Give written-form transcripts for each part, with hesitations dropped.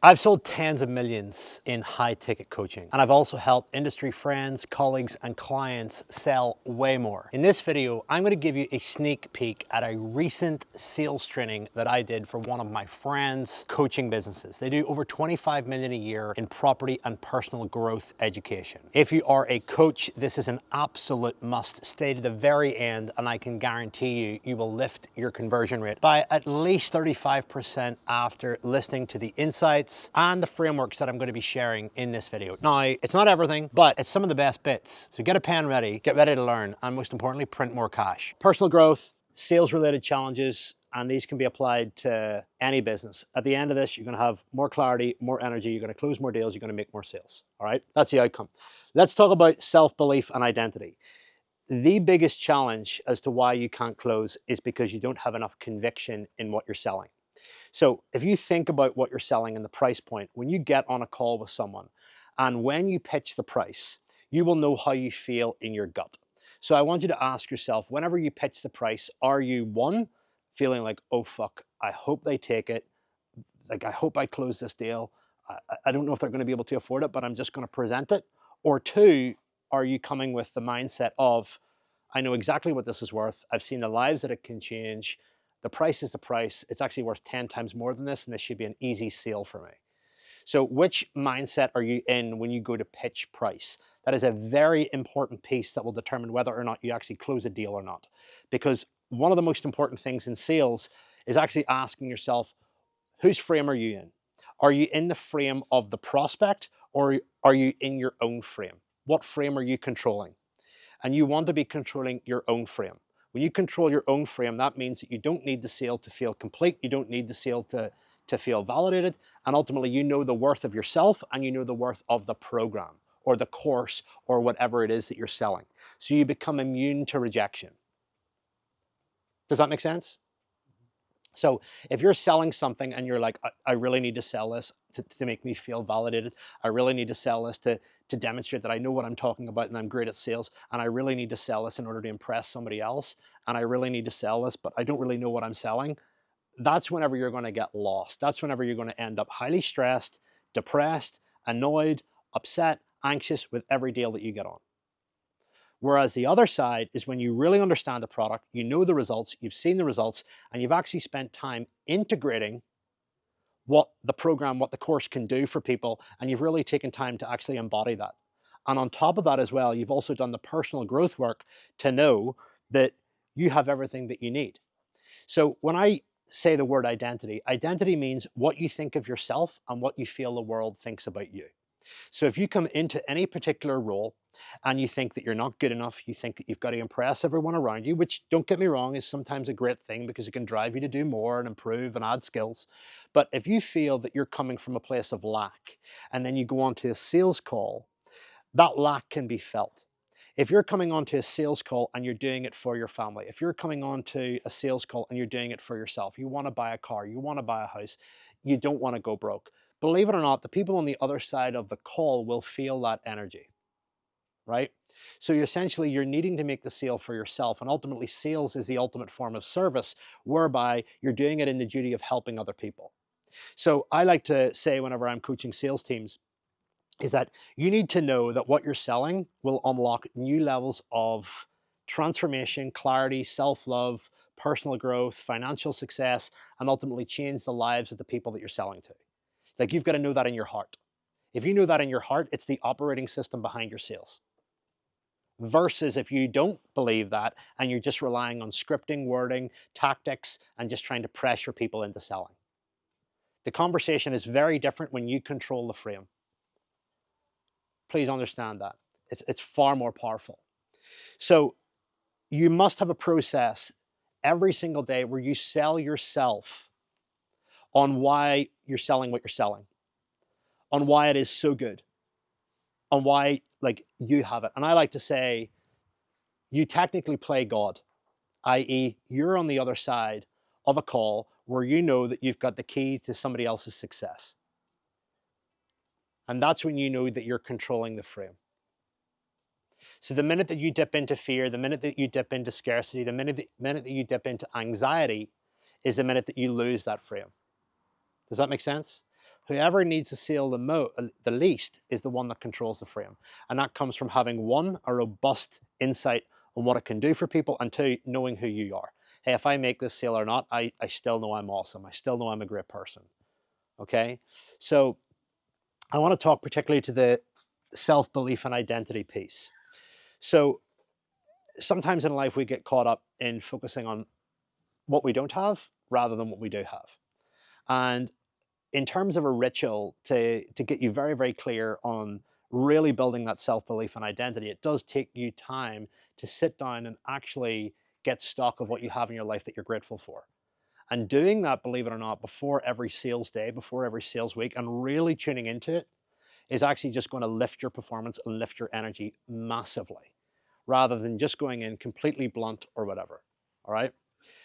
I've sold tens of millions in high ticket coaching, and I've also helped industry friends, colleagues, and clients sell way more. In this video, I'm going to give you a sneak peek at a recent sales training that I did for one of my friends' coaching businesses. They do over 25 million a year in property and personal growth education. If you are a coach, this is an absolute must. Stay to the very end, and I can guarantee you, you will lift your conversion rate by at least 35% after listening to the insights and the frameworks that I'm going to be sharing in this video. Now, it's not everything, but it's some of the best bits. So get a pen ready, get ready to learn, and most importantly, print more cash. Personal growth, sales related challenges, and these can be applied to any business. At the end of this, you're going to have more clarity, more energy, you're going to close more deals, you're going to make more sales. All right, that's the outcome. Let's talk about self-belief and identity. The biggest challenge as to why you can't close is because you don't have enough conviction in what you're selling. So if you think about what you're selling and the price point, when you get on a call with someone and when you pitch the price, you will know how you feel in your gut. So I want you to ask yourself, whenever you pitch the price, are you one, feeling like, oh fuck, I hope they take it. Like, I hope I close this deal. I don't know if they're going to be able to afford it, but I'm just going to present it. Or two, are you coming with the mindset of, I know exactly what this is worth. I've seen the lives that it can change. The price is the price. It's actually worth 10 times more than this, and this should be an easy sale for me. So which mindset are you in when you go to pitch price? That is a very important piece that will determine whether or not you actually close a deal or not. Because one of the most important things in sales is actually asking yourself, whose frame are you in? Are you in the frame of the prospect, or are you in your own frame? What frame are you controlling? And you want to be controlling your own frame. When you control your own frame, that means that you don't need the sale to feel complete. You don't need the sale to feel validated. And ultimately, you know the worth of yourself and you know the worth of the program or the course or whatever it is that you're selling. So you become immune to rejection. Does that make sense? So if you're selling something and you're like, I really need to sell this to make me feel validated. I really need to sell this to demonstrate that I know what I'm talking about and I'm great at sales. And I really need to sell this in order to impress somebody else. And I really need to sell this, but I don't really know what I'm selling. That's whenever you're going to get lost. That's whenever you're going to end up highly stressed, depressed, annoyed, upset, anxious with every deal that you get on. Whereas the other side is when you really understand the product, you know the results, you've seen the results, and you've actually spent time integrating what the program, what the course can do for people, and you've really taken time to actually embody that. And on top of that as well, you've also done the personal growth work to know that you have everything that you need. So when I say the word identity, identity means what you think of yourself and what you feel the world thinks about you. So if you come into any particular role and you think that you're not good enough, you think that you've got to impress everyone around you, which, don't get me wrong, is sometimes a great thing because it can drive you to do more and improve and add skills. But if you feel that you're coming from a place of lack and then you go on to a sales call, that lack can be felt. If you're coming onto a sales call and you're doing it for your family, if you're coming onto a sales call and you're doing it for yourself, you want to buy a car, you want to buy a house, you don't want to go broke. Believe it or not, the people on the other side of the call will feel that energy, right? So essentially you're needing to make the sale for yourself, and ultimately sales is the ultimate form of service whereby you're doing it in the duty of helping other people. So I like to say whenever I'm coaching sales teams, is that you need to know that what you're selling will unlock new levels of transformation, clarity, self-love, personal growth, financial success, and ultimately change the lives of the people that you're selling to. Like, you've got to know that in your heart. If you know that in your heart, it's the operating system behind your sales. Versus if you don't believe that and you're just relying on scripting, wording, tactics, and just trying to pressure people into selling. The conversation is very different when you control the frame. Please understand that. It's far more powerful. So you must have a process every single day where you sell yourself on why you're selling what you're selling, on why it is so good, on why, like, you have it. And I like to say, you technically play God, i.e., you're on the other side of a call where you know that you've got the key to somebody else's success. And that's when you know that you're controlling the frame. So the minute that you dip into fear, the minute that you dip into scarcity, the minute that you dip into anxiety is the minute that you lose that frame. Does that make sense? Whoever needs the sale the least is the one that controls the frame. And that comes from having one, a robust insight on what it can do for people, and two, knowing who you are. Hey, if I make this sale or not, I still know I'm awesome. I still know I'm a great person. Okay? So I want to talk particularly to the self-belief and identity piece. So sometimes in life we get caught up in focusing on what we don't have rather than what we do have. And in terms of a ritual to get you very, very clear on really building that self-belief and identity, it does take you time to sit down and actually get stock of what you have in your life that you're grateful for. And doing that, believe it or not, before every sales day, before every sales week, and really tuning into it is actually just going to lift your performance and lift your energy massively, rather than just going in completely blunt or whatever. All right.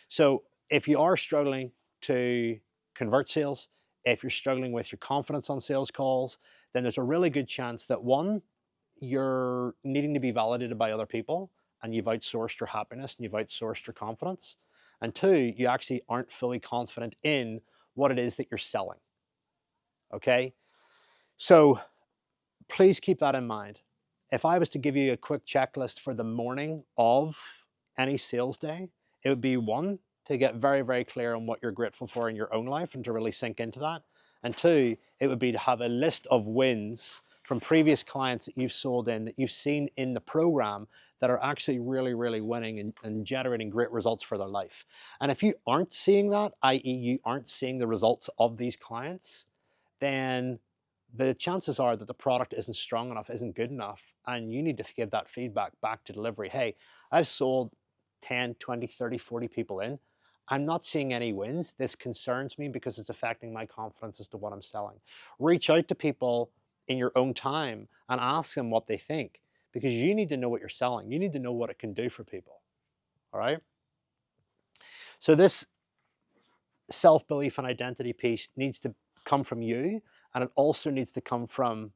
So if you are struggling to convert sales, if you're struggling with your confidence on sales calls, then there's a really good chance that one, you're needing to be validated by other people and you've outsourced your happiness and you've outsourced your confidence. And two, you actually aren't fully confident in what it is that you're selling. Okay. So please keep that in mind. If I was to give you a quick checklist for the morning of any sales day, it would be one, to get very, very clear on what you're grateful for in your own life and to really sink into that. And two, it would be to have a list of wins from previous clients that you've sold in, that you've seen in the program, that are actually really, really winning and generating great results for their life. And if you aren't seeing that, i.e. you aren't seeing the results of these clients, then the chances are that the product isn't strong enough, isn't good enough, and you need to give that feedback back to delivery. Hey, I've sold 10, 20, 30, 40 people in. I'm not seeing any wins. This concerns me because it's affecting my confidence as to what I'm selling. Reach out to people in your own time and ask them what they think, because you need to know what you're selling. You need to know what it can do for people. All right? So this self-belief and identity piece needs to come from you, and it also needs to come from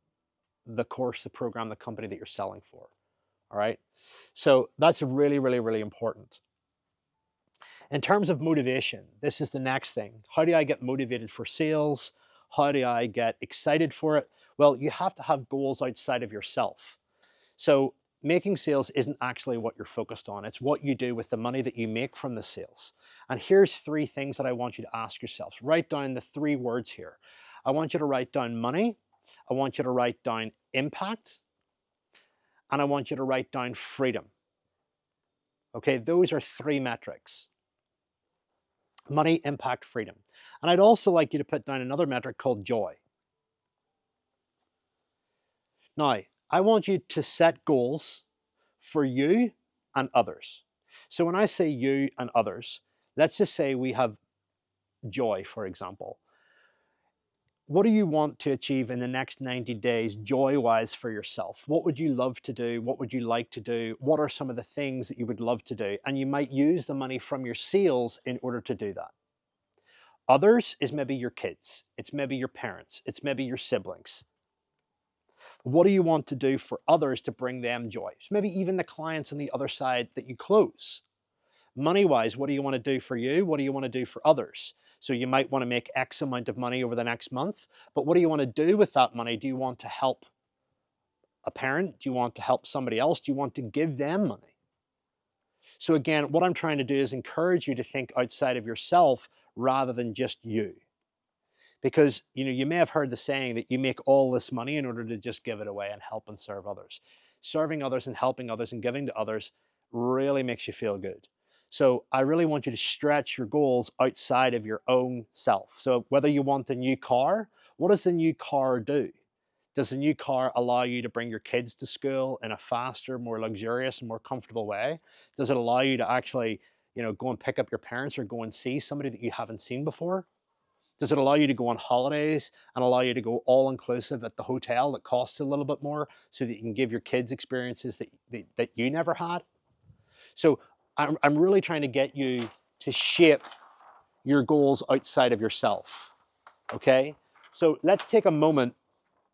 the course, the program, the company that you're selling for. All right. So that's really, really, really important. In terms of motivation, this is the next thing. How do I get motivated for sales? How do I get excited for it? Well, you have to have goals outside of yourself. So making sales isn't actually what you're focused on. It's what you do with the money that you make from the sales. And here's three things that I want you to ask yourselves. Write down the three words here. I want you to write down money. I want you to write down impact. And I want you to write down freedom. Okay, those are three metrics. Money, impact, freedom. And I'd also like you to put down another metric called joy. Now, I want you to set goals for you and others. So when I say you and others, let's just say we have joy, for example. What do you want to achieve in the next 90 days joy-wise for yourself? What would you love to do? What would you like to do? What are some of the things that you would love to do? And you might use the money from your sales in order to do that. Others is maybe your kids. It's maybe your parents. It's maybe your siblings. What do you want to do for others to bring them joy? So maybe even the clients on the other side that you close. Money-wise, what do you want to do for you? What do you want to do for others? So you might want to make X amount of money over the next month, but what do you want to do with that money? Do you want to help a parent? Do you want to help somebody else? Do you want to give them money? So again, what I'm trying to do is encourage you to think outside of yourself rather than just you. Because you may have heard the saying that you make all this money in order to just give it away and help and serve others. Serving others and helping others and giving to others really makes you feel good. So I really want you to stretch your goals outside of your own self. So whether you want a new car, what does the new car do? Does the new car allow you to bring your kids to school in a faster, more luxurious, and more comfortable way? Does it allow you to actually, go and pick up your parents or go and see somebody that you haven't seen before? Does it allow you to go on holidays and allow you to go all-inclusive at the hotel that costs a little bit more so that you can give your kids experiences that you never had? So I'm really trying to get you to shape your goals outside of yourself, okay? So let's take a moment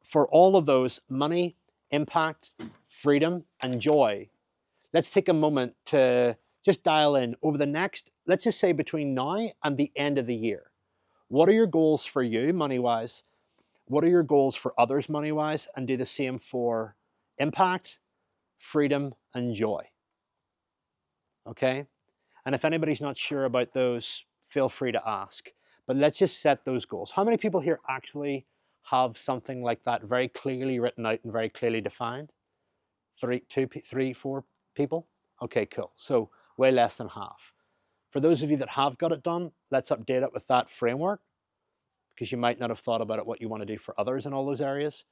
for all of those: money, impact, freedom, and joy. Let's take a moment to just dial in over the next, let's just say between now and the end of the year. What are your goals for you, money-wise? What are your goals for others money-wise? And do the same for impact, freedom, and joy. Okay? And if anybody's not sure about those, feel free to ask. But let's just set those goals. How many people here actually have something like that very clearly written out and very clearly defined? 4 people? Okay, cool. So way less than half. For those of you that have got it done, let's update it with that framework, because you might not have thought about it, what you want to do for others in all those areas.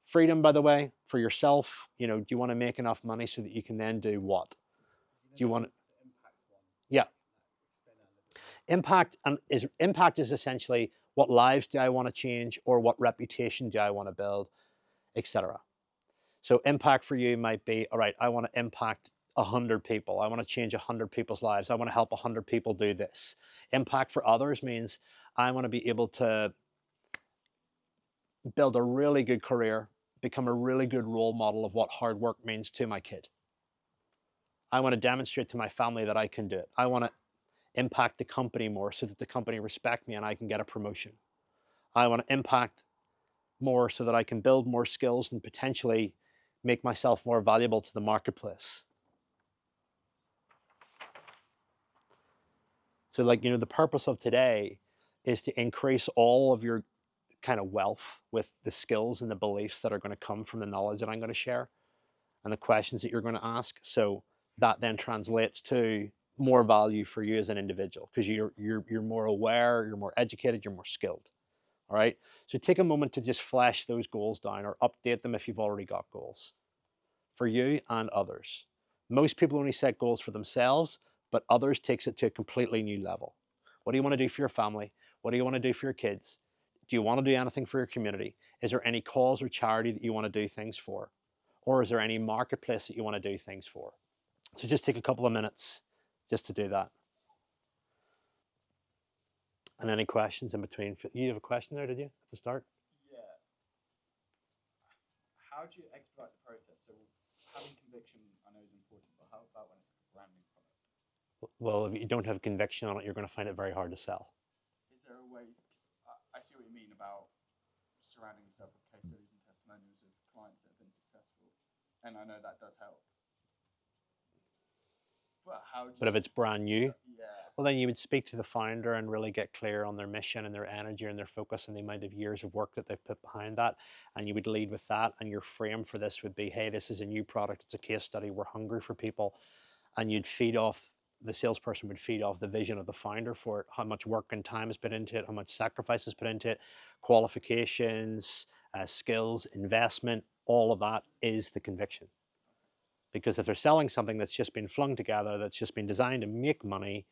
Freedom, by the way, for yourself, do you want to make enough money so that you can then do what? Do you want to, yeah. Impact is essentially what lives do I want to change, or what reputation do I want to build, etc. So impact for you might be, all right, I want to impact 100 people. I want to change 100 people's lives. I want to help 100 people do this. Impact for others means I want to be able to build a really good career, become a really good role model of what hard work means to my kid. I want to demonstrate to my family that I can do it. I want to impact the company more so that the company respect me and I can get a promotion. I want to impact more so that I can build more skills and potentially make myself more valuable to the marketplace. So the purpose of today is to increase all of your kind of wealth with the skills and the beliefs that are going to come from the knowledge that I'm going to share and the questions that you're going to ask. So that then translates to more value for you as an individual, because you're more aware, you're more educated, you're more skilled. All right. So take a moment to just flesh those goals down, or update them if you've already got goals for you and others. Most people only set goals for themselves, but others takes it to a completely new level. What do you want to do for your family? What do you want to do for your kids? Do you want to do anything for your community? Is there any cause or charity that you want to do things for? Or is there any marketplace that you want to do things for? So just take a couple of minutes just to do that. And any questions in between? You have a question there, did you, at the start? Yeah. How do you expedite the process? So having conviction, I know, is important, but how about when it's like a branding product? Well, if you don't have conviction on it, you're going to find it very hard to sell. Is there a way? Because I see what you mean about surrounding yourself with case studies and testimonials of clients that have been successful, and I know that does help. But how do you? But if it's brand new, yeah. well, then you would speak to the founder and really get clear on their mission and their energy and their focus and the amount of years of work that they've put behind that. And you would lead with that. And your frame for this would be, hey, this is a new product. It's a case study. We're hungry for people. And you'd feed off, the salesperson would feed off the vision of the founder for it, how much work and time is put into it, how much sacrifice is put into it, qualifications, skills, investment, all of that is the conviction. Because if they're selling something that's just been flung together, that's just been designed to make money,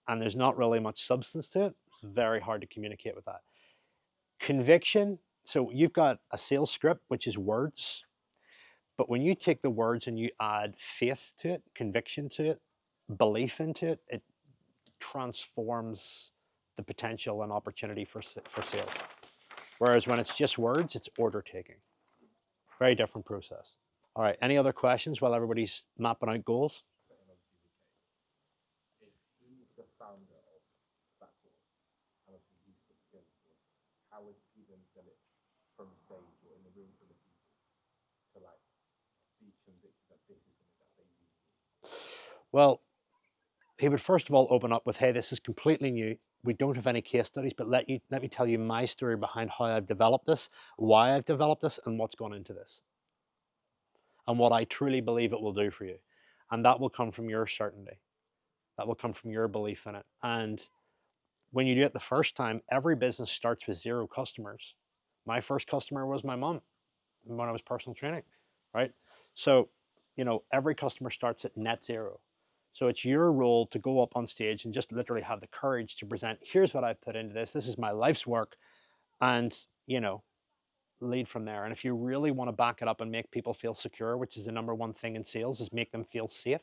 and there's not really much substance to it, it's very hard to communicate with that. Conviction, so you've got a sales script, which is words, but when you take the words and you add faith to it, conviction to it, belief into it, it transforms the potential and opportunity for sales. Whereas when it's just words, it's order taking. Very different process. All right, any other questions while everybody's mapping out goals? If he's the founder of that course, and obviously he's put together the course, how would he then sell it from stage or in the room full of people to be convicted that this is something that they really need? Well, he would first of all open up with, hey, this is completely new. We don't have any case studies, but let me tell you my story behind how I've developed this, why I've developed this, and what's gone into this, and what I truly believe it will do for you. And that will come from your certainty. That will come from your belief in it. And when you do it the first time, every business starts with 0 customers. My first customer was my mom when I was personal training, right? So, every customer starts at net 0. So it's your role to go up on stage and just literally have the courage to present, here's what I put into this. This is my life's work. And, lead from there. And if you really want to back it up and make people feel secure, which is the number one thing in sales, is make them feel safe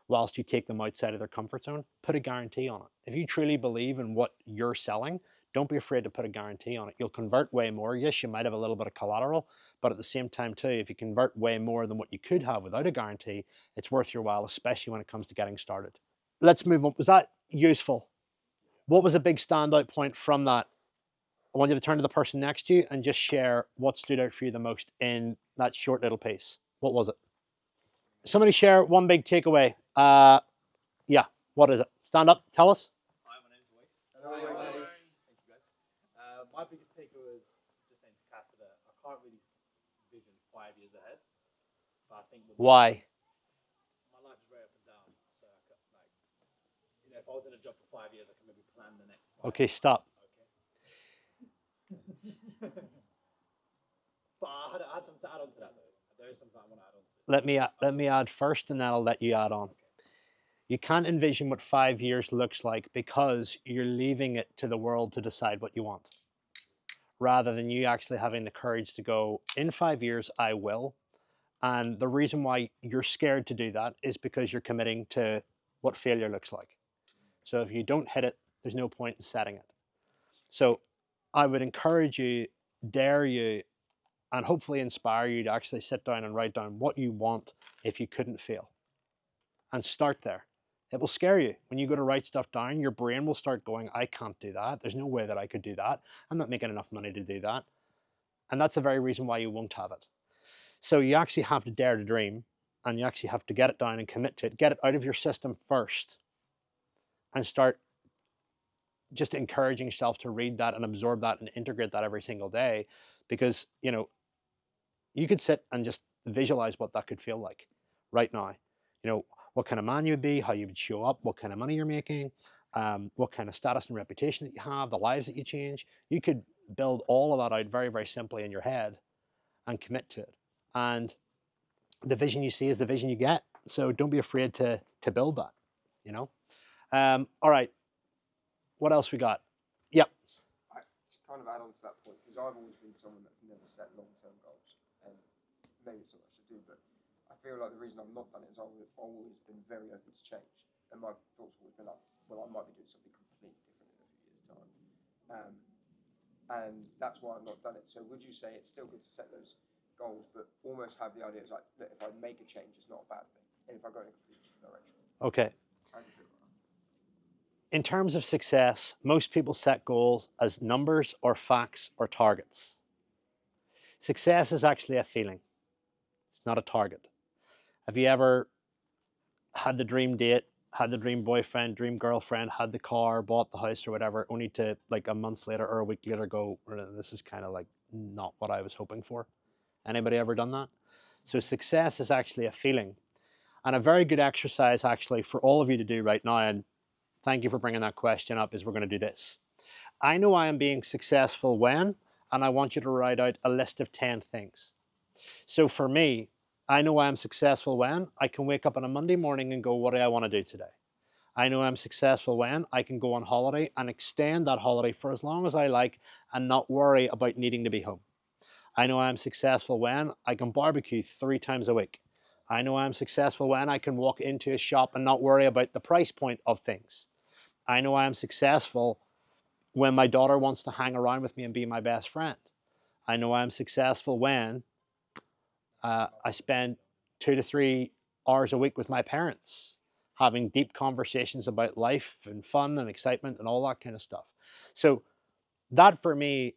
whilst you take them outside of their comfort zone, put a guarantee on it. If you truly believe in what you're selling, don't be afraid to put a guarantee on it. You'll convert way more. Yes, you might have a little bit of collateral, but at the same time too, if you convert way more than what you could have without a guarantee, it's worth your while, especially when it comes to getting started. Let's move on. Was that useful? What was a big standout point from that? I want you to turn to the person next to you and just share what stood out for you the most in that short little piece. What was it? Somebody share one big takeaway. Yeah, what is it? Stand up, tell us. Hi, my name's Wace. Hello, Wace. Thank you, guys. My biggest takeaway was just saying to Cassidy, I can't really vision 5 years ahead, but I think Why? my life is very up and down. So, if I was in a job for 5 years, I can maybe plan the next 5. Okay, stop. Okay. But I had something to add on to that, though. There is something I want to add on to it. Let me add first, and then I'll let you add on. Okay. You can't envision what 5 years looks like because you're leaving it to the world to decide what you want, rather than you actually having the courage to go, in 5 years, I will. And the reason why you're scared to do that is because you're committing to what failure looks like. So if you don't hit it, there's no point in setting it. So I would encourage you, dare you, and hopefully inspire you to actually sit down and write down what you want if you couldn't fail. And start there. It will scare you. When you go to write stuff down, your brain will start going, I can't do that. There's no way that I could do that. I'm not making enough money to do that. And that's the very reason why you won't have it. So you actually have to dare to dream, and you actually have to get it down and commit to it. Get it out of your system first and start just encouraging yourself to read that and absorb that and integrate that every single day. Because, you could sit and just visualize what that could feel like right now. What kind of man you'd be, how you would show up, what kind of money you're making, what kind of status and reputation that you have, the lives that you change. You could build all of that out very, very simply in your head and commit to it. And the vision you see is the vision you get. So don't be afraid to build that, All right. What else we got? Yep. I kind of add on to that point, because I've always been someone that's never set long-term goals, and maybe it's what I should do, but I feel like the reason I've not done it is I've always been very open to change, and my thoughts have always been like, well, I might be doing something completely different in a few years' time, and that's why I've not done it. So would you say it's still good to set those goals, but almost have the idea it's like, that if I make a change, it's not a bad thing, and if I go in a completely different direction? Okay. How do you feel about that? In terms of success, most people set goals as numbers or facts or targets. Success is actually a feeling. It's not a target. Have you ever had the dream date, had the dream boyfriend, dream girlfriend, had the car, bought the house or whatever, only to like a month later or a week later go, this is kind of like not what I was hoping for? Anybody ever done that? So success is actually a feeling. And a very good exercise actually for all of you to do right now, and thank you for bringing that question up, is we're going to do this. I know I am being successful when, and I want you to write out a list of 10 things. So for me, I know I am successful when I can wake up on a Monday morning and go, what do I want to do today? I know I'm successful when I can go on holiday and extend that holiday for as long as I like and not worry about needing to be home. I know I'm successful when I can barbecue 3 times a week. I know I'm successful when I can walk into a shop and not worry about the price point of things. I know I am successful when my daughter wants to hang around with me and be my best friend. I know I am successful when I spend 2 to 3 hours a week with my parents, having deep conversations about life and fun and excitement and all that kind of stuff. So that for me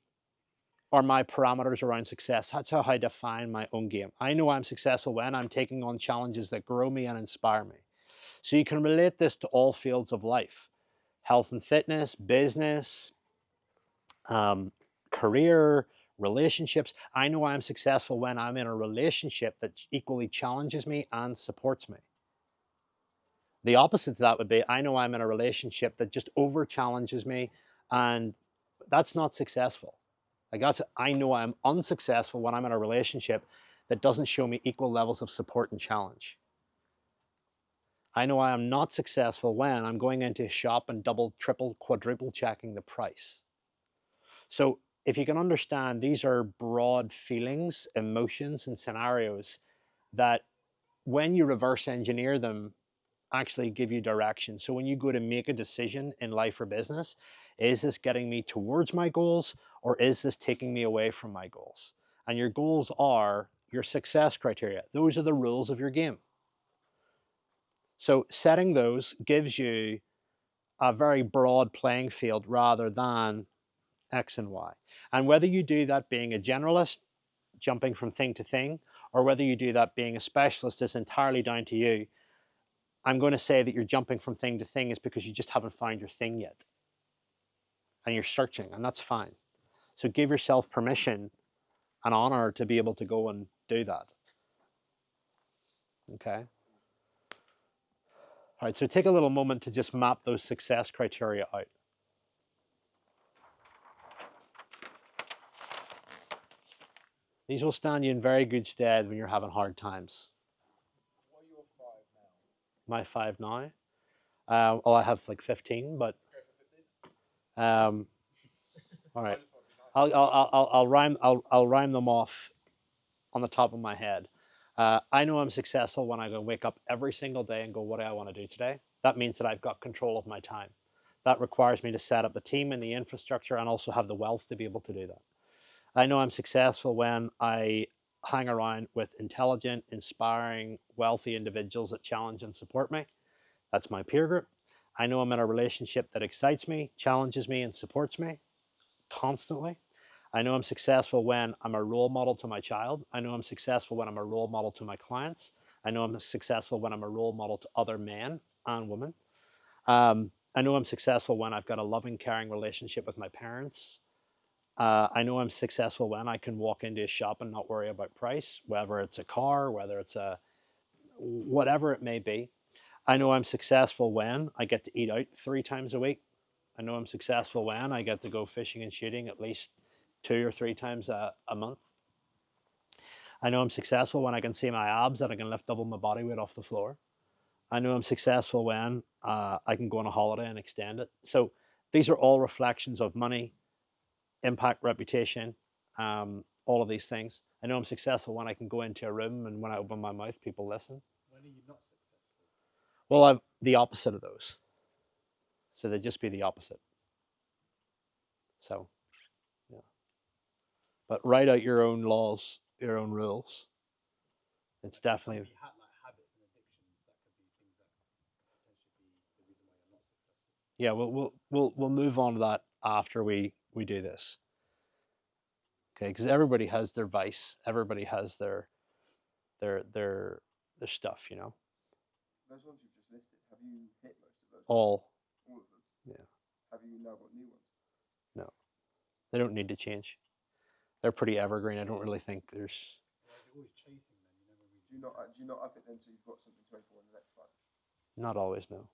are my parameters around success. That's how I define my own game. I know I'm successful when I'm taking on challenges that grow me and inspire me. So you can relate this to all fields of life: health and fitness, business, career, relationships. I know I'm successful when I'm in a relationship that equally challenges me and supports me. The opposite to that would be, I know I'm in a relationship that just over challenges me, and that's not successful. I know I'm unsuccessful when I'm in a relationship that doesn't show me equal levels of support and challenge. I know I am not successful when I'm going into a shop and double, triple, quadruple checking the price. So if you can understand, these are broad feelings, emotions, and scenarios that when you reverse engineer them, actually give you direction. So when you go to make a decision in life or business, is this getting me towards my goals, or is this taking me away from my goals? And your goals are your success criteria. Those are the rules of your game. So setting those gives you a very broad playing field rather than X and Y. And whether you do that being a generalist, jumping from thing to thing, or whether you do that being a specialist is entirely down to you. I'm going to say that you're jumping from thing to thing is because you just haven't found your thing yet. And you're searching, and that's fine. So give yourself permission and honor to be able to go and do that. Okay? All right, so take a little moment to just map those success criteria out. These will stand you in very good stead when you're having hard times. What are your 5 now? My 5 now? Well, I have like 15, but Go for 15? all right. I just thought it'd be nice. I'll rhyme them off on the top of my head. I know I'm successful when I go wake up every single day and go, what do I want to do today? That means that I've got control of my time. That requires me to set up the team and the infrastructure and also have the wealth to be able to do that. I know I'm successful when I hang around with intelligent, inspiring, wealthy individuals that challenge and support me. That's my peer group. I know I'm in a relationship that excites me, challenges me, and supports me constantly. I know I'm successful when I'm a role model to my child. I know I'm successful when I'm a role model to my clients. I know I'm successful when I'm a role model to other men and women. I know I'm successful when I've got a loving, caring relationship with my parents. I know I'm successful when I can walk into a shop and not worry about price, whether it's a car, whether it's a whatever it may be. I know I'm successful when I get to eat out 3 times a week. I know I'm successful when I get to go fishing and shooting at least 2 or 3 times a month. I know I'm successful when I can see my abs that I can lift double my body weight off the floor. I know I'm successful when I can go on a holiday and extend it. So these are all reflections of money, impact, reputation, all of these things. I know I'm successful when I can go into a room and when I open my mouth, people listen. When are you not successful? Well, I'm the opposite of those. So they'd just be the opposite. So, yeah. But write out your own laws, your own rules. It's definitely. Like habits and addictions that could be things that potentially be the reason why you're not successful. Yeah, we'll move on to that after we do this. Okay, because everybody has their vice. Everybody has their their their stuff. You know. Those ones you've just listed, have you hit most of those? All. All of them? Yeah. Have you now got new ones? No, they don't need to change. They're pretty evergreen. I don't really think there's. Whereas you're always chasing them, you never really. Do you not up it then so you've got something to aim for in the next 5? Not always, no.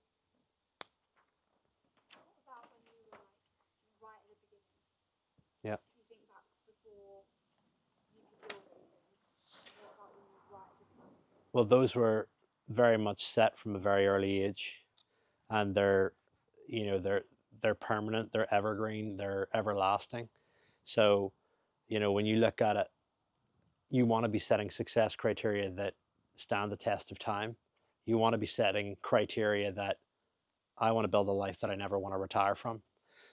What about when you were like right at the beginning? Yeah. You think back before you could do all those things. What about when you were right at the beginning? Well, those were very much set from a very early age, and they're permanent, they're evergreen, they're everlasting. So, when you look at it, you want to be setting success criteria that stand the test of time. You want to be setting criteria that I want to build a life that I never want to retire from.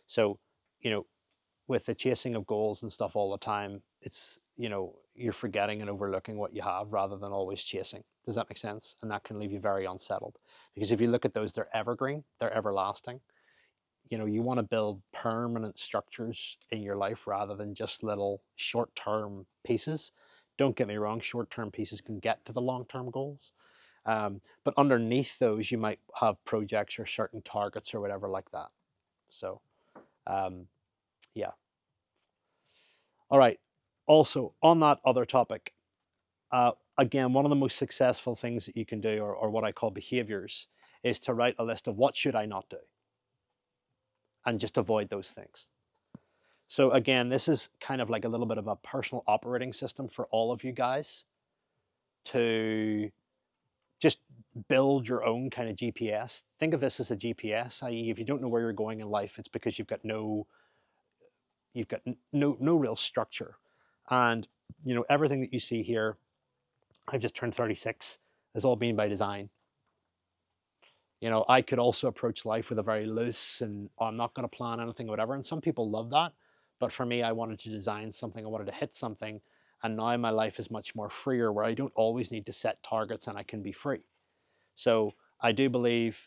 So, with the chasing of goals and stuff all the time, it's, you're forgetting and overlooking what you have rather than always chasing. Does that make sense? And that can leave you very unsettled. Because if you look at those, they're evergreen, they're everlasting. You want to build permanent structures in your life rather than just little short-term pieces. Don't get me wrong, short-term pieces can get to the long-term goals. But underneath those, you might have projects or certain targets or whatever like that. So, yeah. All right. Also, on that other topic, again, one of the most successful things that you can do, or what I call behaviors, is to write a list of what should I not do, and just avoid those things. So again, this is kind of like a little bit of a personal operating system for all of you guys to just build your own kind of GPS. Think of this as a GPS, i.e., if you don't know where you're going in life, it's because you've got no real structure. And everything that you see here, I've just turned 36, has all been by design. I could also approach life with a very loose and, oh, I'm not going to plan anything or whatever. And some people love that. But for me, I wanted to design something, I wanted to hit something. And now my life is much more freer where I don't always need to set targets and I can be free. So I do believe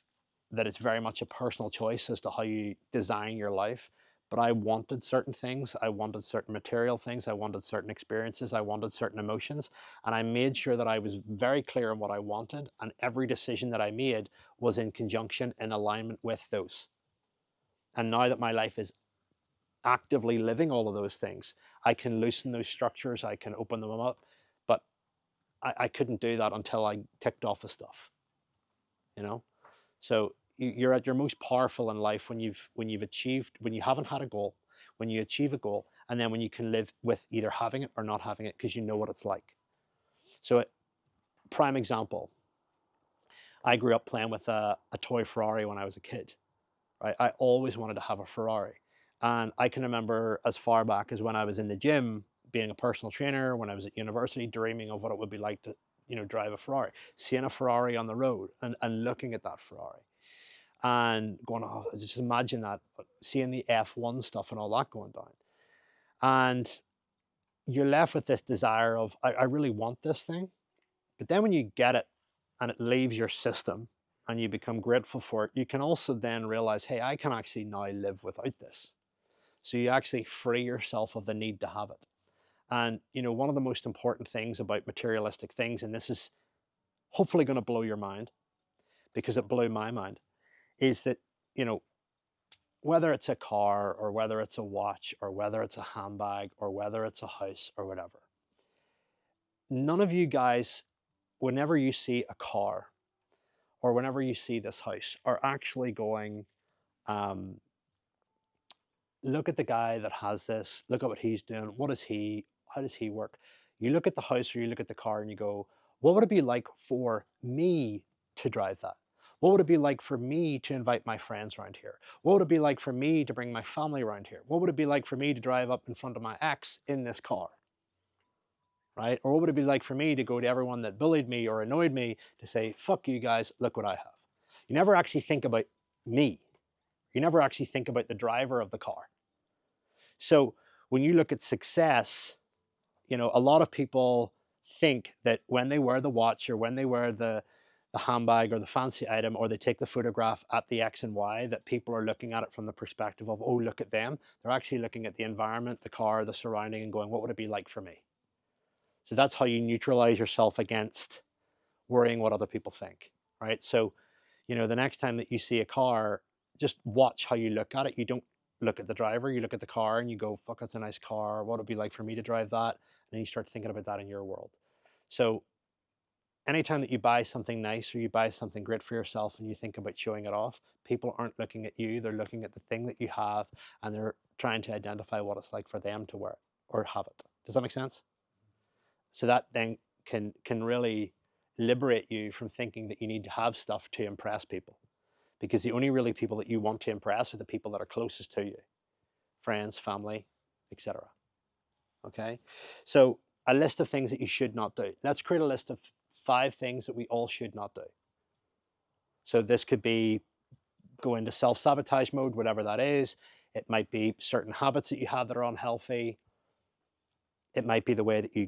that it's very much a personal choice as to how you design your life. but I wanted certain things. I wanted certain material things. I wanted certain experiences. I wanted certain emotions. And I made sure that I was very clear on what I wanted. And every decision that I made was in conjunction, in alignment with those. And now that my life is actively living all of those things, I can loosen those structures. I can open them up. But I couldn't do that until I ticked off the stuff, you know? So you're at your most powerful in life when you've achieved, when you haven't had a goal, when you achieve a goal, and then when you can live with either having it or not having it because you know what it's like. So prime example, I grew up playing with a toy Ferrari when I was a kid, right? I always wanted to have a Ferrari. And I can remember as far back as when I was in the gym, being a personal trainer, when I was at university, dreaming of what it would be like to, drive a Ferrari, seeing a Ferrari on the road and looking at that Ferrari and going, oh, just imagine that, seeing the F1 stuff and all that going down. And you're left with this desire of, I really want this thing. But then when you get it and it leaves your system and you become grateful for it, you can also then realize, hey, I can actually now live without this. So you actually free yourself of the need to have it. And, one of the most important things about materialistic things, and this is hopefully going to blow your mind because it blew my mind, is that, whether it's a car or whether it's a watch or whether it's a handbag or whether it's a house or whatever, none of you guys, whenever you see a car or whenever you see this house, are actually going, look at the guy that has this, look at what he's doing, how does he work? You look at the house or you look at the car and you go, what would it be like for me to drive that? What would it be like for me to invite my friends around here? What would it be like for me to bring my family around here? What would it be like for me to drive up in front of my ex in this car? Right? Or what would it be like for me to go to everyone that bullied me or annoyed me to say, fuck you guys, look what I have. You never actually think about me. You never actually think about the driver of the car. So when you look at success, a lot of people think that when they wear the watch or when they wear the handbag or the fancy item, or they take the photograph at the X and Y, that people are looking at it from the perspective of, oh, look at them. They're actually looking at the environment, the car, the surrounding, and going, what would it be like for me? So that's how you neutralize yourself against worrying what other people think, right? So, the next time that you see a car, just watch how you look at it. You don't look at the driver, you look at the car and you go, fuck, that's a nice car. What would it be like for me to drive that? And then you start thinking about that in your world. So anytime that you buy something nice or you buy something great for yourself and you think about showing it off, people aren't looking at you, they're looking at the thing that you have and they're trying to identify what it's like for them to wear it or have it. Does that make sense? So that then can really liberate you from thinking that you need to have stuff to impress people. Because the only really people that you want to impress are the people that are closest to you. Friends, family, etc. Okay? So a list of things that you should not do. Let's create a list of 5 things that we all should not do. So this could be go into self-sabotage mode, whatever that is. It might be certain habits that you have that are unhealthy. It might be the way that you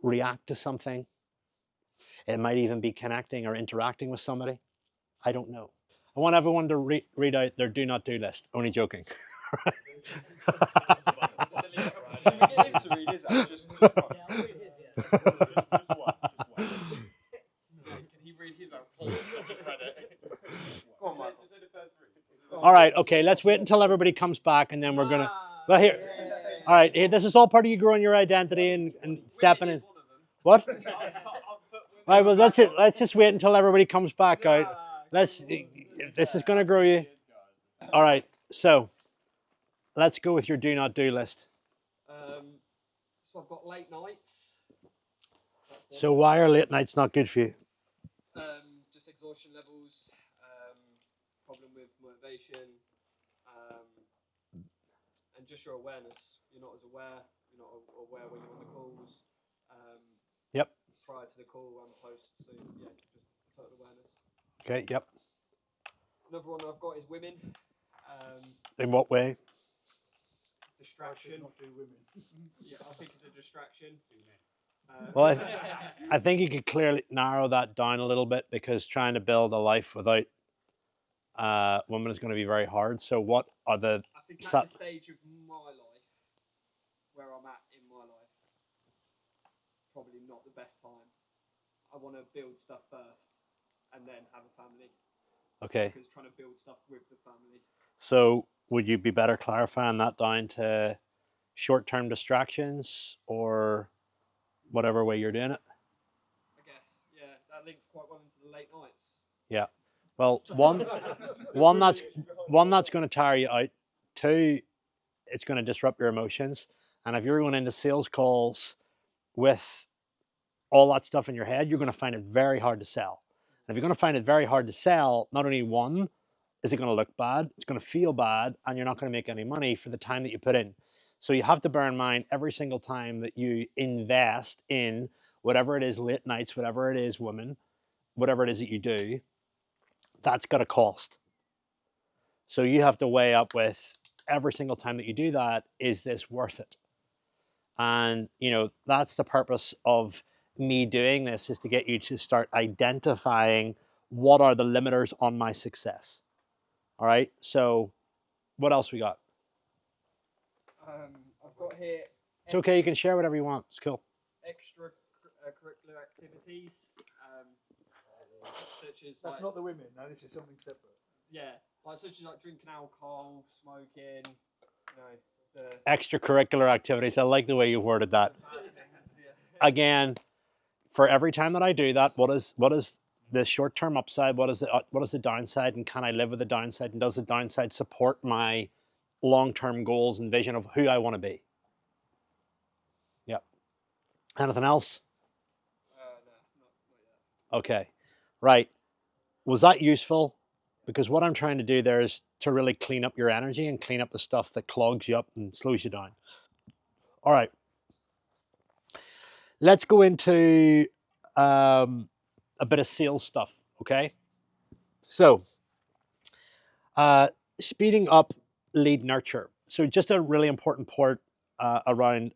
react to something. It might even be connecting or interacting with somebody. I don't know. I want everyone to read out their do not do list. Only joking. Can we get him to read his out? Just one. I'll read his, Just one. Can he read his out, please? I've just read it. Go on, Michael. Just say the first 3. All right, okay, let's wait until everybody comes back and then we're going to... Well, here. All right, here, this is all part of you growing your identity and stepping in. What? All right, well, that's it. Let's just wait until everybody comes back out. This is going to grow you. All right, so let's go with your do not do list. So I've got late nights. So why are late nights not good for you? Just exhaustion levels, problem with motivation, and just your awareness. You're not as aware. You're not aware when you're on the calls. Yep. Prior to the call and post. So yeah, just total awareness. Okay. Yep. Another one I've got is women. In what way? Distraction. Not do women. Yeah, I think it's a distraction. Well, I think you could clearly narrow that down a little bit because trying to build a life without women is going to be very hard. So what are the think at the stage of my life, where I'm at in my life, probably not the best time. I want to build stuff first and then have a family. Okay. Because trying to build stuff with the family. So would you be better clarifying that down to short-term distractions or whatever way you're doing it? I guess, yeah, that links quite well into the late nights. Yeah. Well, one that's going to tire you out. Two, it's going to disrupt your emotions. And if you're going into sales calls with all that stuff in your head, you're going to find it very hard to sell. And if you're going to find it very hard to sell, not only one, is it going to look bad, it's going to feel bad, and you're not going to make any money for the time that you put in. So you have to bear in mind every single time that you invest in whatever it is, late nights, whatever it is, women, whatever it is that you do, that's got a cost. So you have to weigh up with every single time that you do that, is this worth it? And that's the purpose of me doing this, is to get you to start identifying what are the limiters on my success. All right, so what else we got? I've got here. It's okay, you can share whatever you want. It's cool. Extracurricular activities, such as That's not the women. No, this is something separate. Yeah, such as drinking alcohol, smoking. The Extracurricular activities. I like the way you worded that. Again, for every time that I do that, what is the short-term upside? What is the downside? And can I live with the downside? And does the downside support my long-term goals and vision of who I want to be? Yep. Anything else? No, not yet. Okay. Right. Was that useful? Because what I'm trying to do there is to really clean up your energy and clean up the stuff that clogs you up and slows you down. All right. Let's go into a bit of sales stuff, okay? So, speeding up lead nurture. So just a really important part around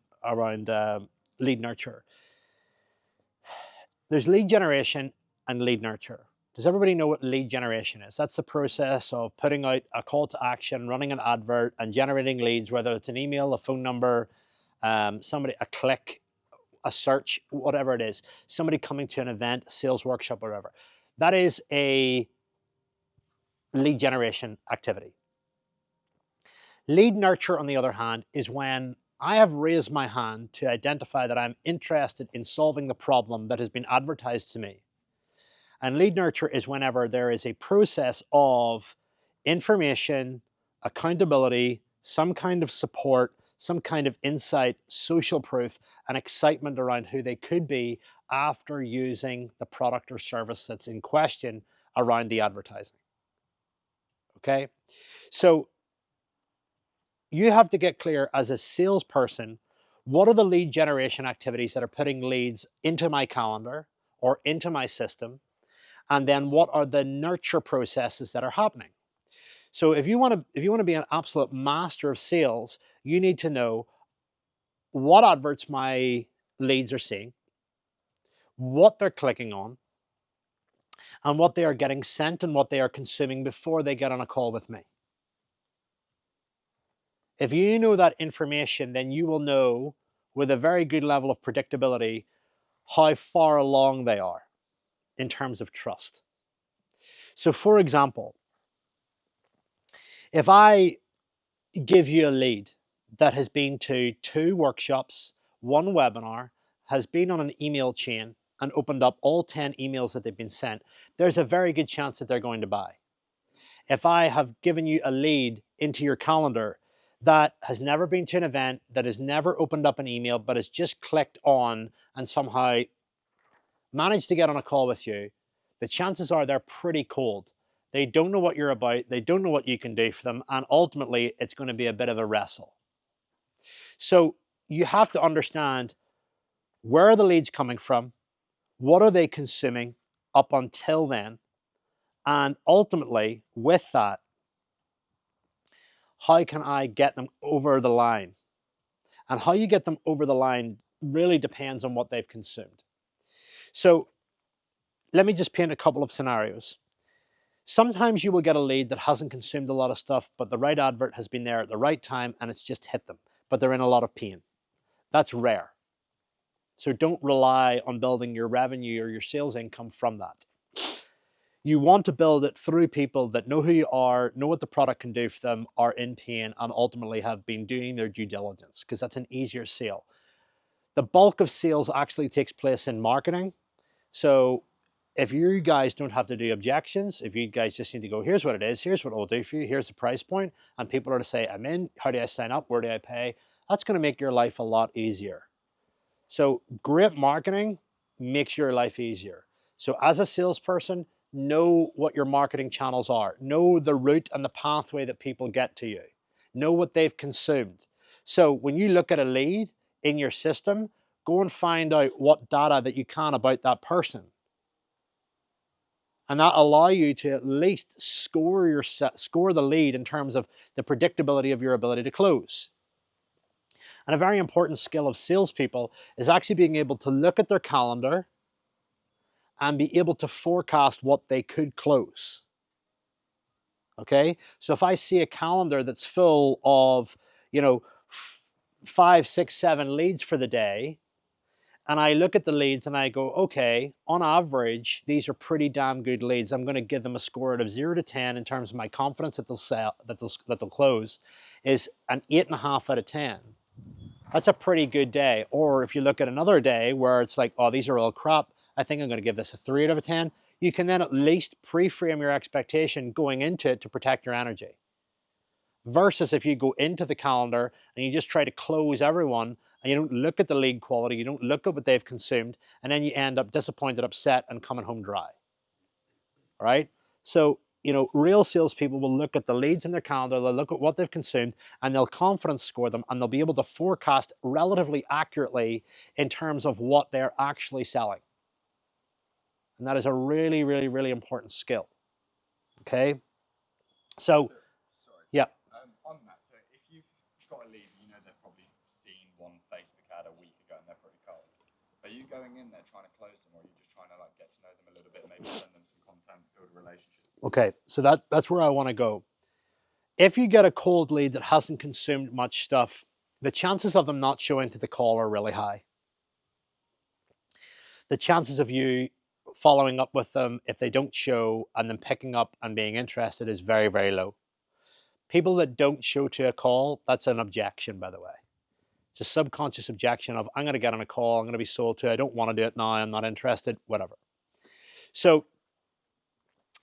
lead nurture. There's lead generation and lead nurture. Does everybody know what lead generation is? That's the process of putting out a call to action, running an advert, and generating leads, whether it's an email, a phone number, a click, a search, whatever it is, somebody coming to an event, a sales workshop, whatever. That is a lead generation activity. Lead nurture, on the other hand, is when I have raised my hand to identify that I'm interested in solving the problem that has been advertised to me. And lead nurture is whenever there is a process of information, accountability, some kind of support, some kind of insight, social proof, and excitement around who they could be after using the product or service that's in question around the advertising. Okay? So you have to get clear as a salesperson, what are the lead generation activities that are putting leads into my calendar or into my system? And then what are the nurture processes that are happening? So if you want to be an absolute master of sales, you need to know what adverts my leads are seeing, what they're clicking on, and what they are getting sent and what they are consuming before they get on a call with me. If you know that information, then you will know with a very good level of predictability how far along they are in terms of trust. So for example, if I give you a lead that has been to 2 workshops, 1 webinar, has been on an email chain and opened up all 10 emails that they've been sent, there's a very good chance that they're going to buy. If I have given you a lead into your calendar that has never been to an event, that has never opened up an email, but has just clicked on and somehow managed to get on a call with you, the chances are they're pretty cold. They don't know what you're about, they don't know what you can do for them, and ultimately it's going to be a bit of a wrestle. So you have to understand, where are the leads coming from? What are they consuming up until then? And ultimately, with that, how can I get them over the line? And how you get them over the line really depends on what they've consumed. So let me just paint a couple of scenarios. Sometimes you will get a lead that hasn't consumed a lot of stuff, but the right advert has been there at the right time and it's just hit them, but they're in a lot of pain. That's rare. So don't rely on building your revenue or your sales income from that. You want to build it through people that know who you are, know what the product can do for them, are in pain, and ultimately have been doing their due diligence, because that's an easier sale. The bulk of sales actually takes place in marketing. So if you guys don't have to do objections, if you guys just need to go, here's what it is, here's what it'll do for you, here's the price point, and people are to say, I'm in, how do I sign up, where do I pay? That's going to make your life a lot easier. So great marketing makes your life easier. So as a salesperson, know what your marketing channels are. Know the route and the pathway that people get to you. Know what they've consumed. So when you look at a lead in your system, go and find out what data that you can about that person. And that allow you to at least score the lead in terms of the predictability of your ability to close. And a very important skill of salespeople is actually being able to look at their calendar and be able to forecast what they could close. Okay, so if I see a calendar that's full of, 5, 6, 7 leads for the day, and I look at the leads and I go, okay, on average, these are pretty damn good leads. I'm going to give them a score out of 0 to 10 in terms of my confidence that they'll sell, that they'll close, is an 8.5 out of 10. That's a pretty good day. Or if you look at another day where it's like, oh, these are all crap, I think I'm going to give this a 3 out of 10. You can then at least pre-frame your expectation going into it to protect your energy. Versus if you go into the calendar and you just try to close everyone and you don't look at the lead quality, you don't look at what they've consumed, and then you end up disappointed, upset, and coming home dry. All right? So, real salespeople will look at the leads in their calendar, they'll look at what they've consumed, and they'll confidence score them, and they'll be able to forecast relatively accurately in terms of what they're actually selling. And that is a really, really, really important skill. Okay? So, Sorry. yeah. On that, so if you've got a lead, they've probably seen one Facebook ad a week ago and they're pretty cold. Are you going in there trying to close them, or are you just trying to get to know them a little bit, maybe send them some content, build a relationship? Okay, so that's where I want to go. If you get a cold lead that hasn't consumed much stuff, the chances of them not showing to the call are really high. The chances of you following up with them if they don't show and then picking up and being interested is very, very low. People that don't show to a call, that's an objection, by the way. It's a subconscious objection of, I'm going to get on a call, I'm going to be sold to, I don't want to do it now, I'm not interested, whatever. So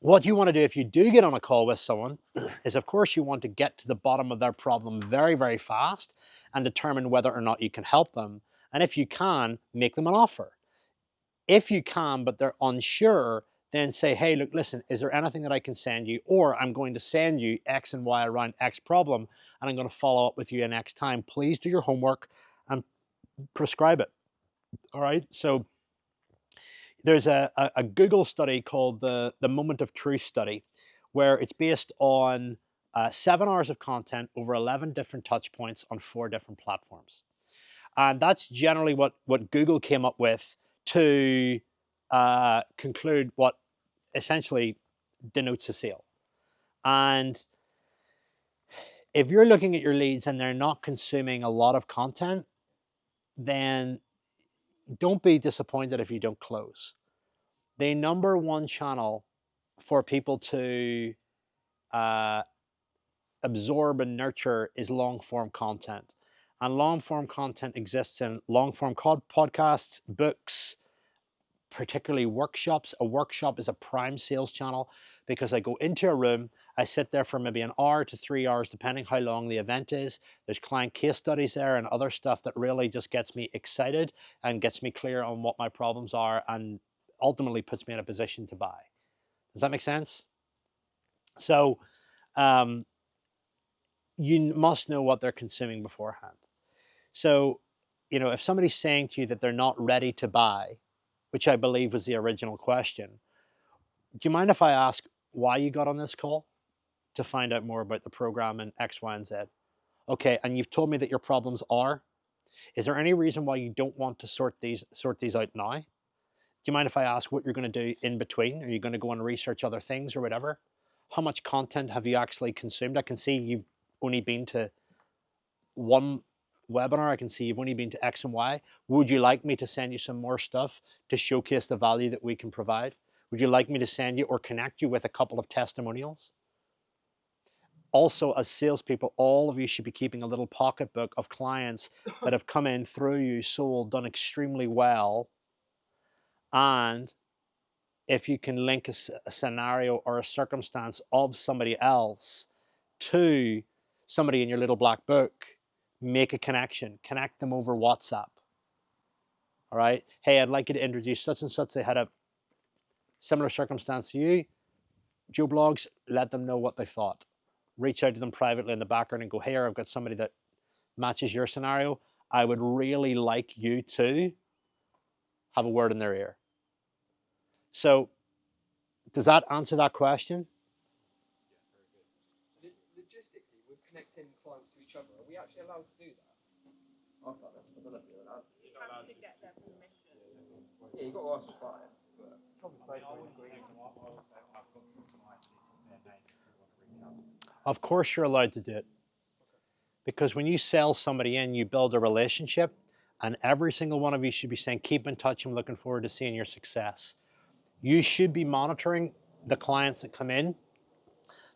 what you want to do if you do get on a call with someone is, of course, you want to get to the bottom of their problem very, very fast and determine whether or not you can help them. And if you can, make them an offer. If you can, but they're unsure, then say, hey, look, listen, is there anything that I can send you? Or I'm going to send you X and Y around X problem, and I'm going to follow up with you next time. Please do your homework and prescribe it. All right. So there's a Google study called the Moment of Truth study, where it's based on 7 hours of content over 11 different touch points on 4 different platforms. And that's generally what Google came up with to conclude what essentially denotes a sale. And if you're looking at your leads and they're not consuming a lot of content, then don't be disappointed if you don't close. The number one channel for people to absorb and nurture is long form content. And long form content exists in long form podcasts, books, particularly workshops. A workshop is a prime sales channel because I go into a room, I sit there for maybe an hour to 3 hours, depending how long the event is. There's client case studies there and other stuff that really just gets me excited and gets me clear on what my problems are and ultimately puts me in a position to buy. Does that make sense? So you must know what they're consuming beforehand. So, if somebody's saying to you that they're not ready to buy, which I believe was the original question, do you mind if I ask why you got on this call? To find out more about the program and X, Y, and Z. Okay, and you've told me that your problems are. Is there any reason why you don't want to sort these out now? Do you mind if I ask what you're going to do in between? Are you going to go and research other things or whatever? how much content have you actually consumed? I can see you've only been to one webinar. I can see you've only been to X and Y. Would you like me to send you some more stuff to showcase the value that we can provide? Would you like me to send you or connect you with a couple of testimonials? Also, as salespeople, all of you should be keeping a little pocketbook of clients that have come in through you, sold, done extremely well. And if you can link a scenario or a circumstance of somebody else to somebody in your little black book, make a connection, connect them over WhatsApp. All right. Hey, I'd like you to introduce such and such. They had a similar circumstance to you. Joe Blogs, let them know what they thought. Reach out to them privately in the background and go, hey, I've got somebody that matches your scenario. I would really like you to have a word in their ear. So does that answer that question? Logistically, with connecting clients to each other, are we actually allowed to do that? I've done it. I don't know if you're allowed to. You have to get their permission. Yeah, you've got to ask the client. But Of course you're allowed to do it. Because when you sell somebody in, you build a relationship, and every single one of you should be saying, keep in touch, I'm looking forward to seeing your success. You should be monitoring the clients that come in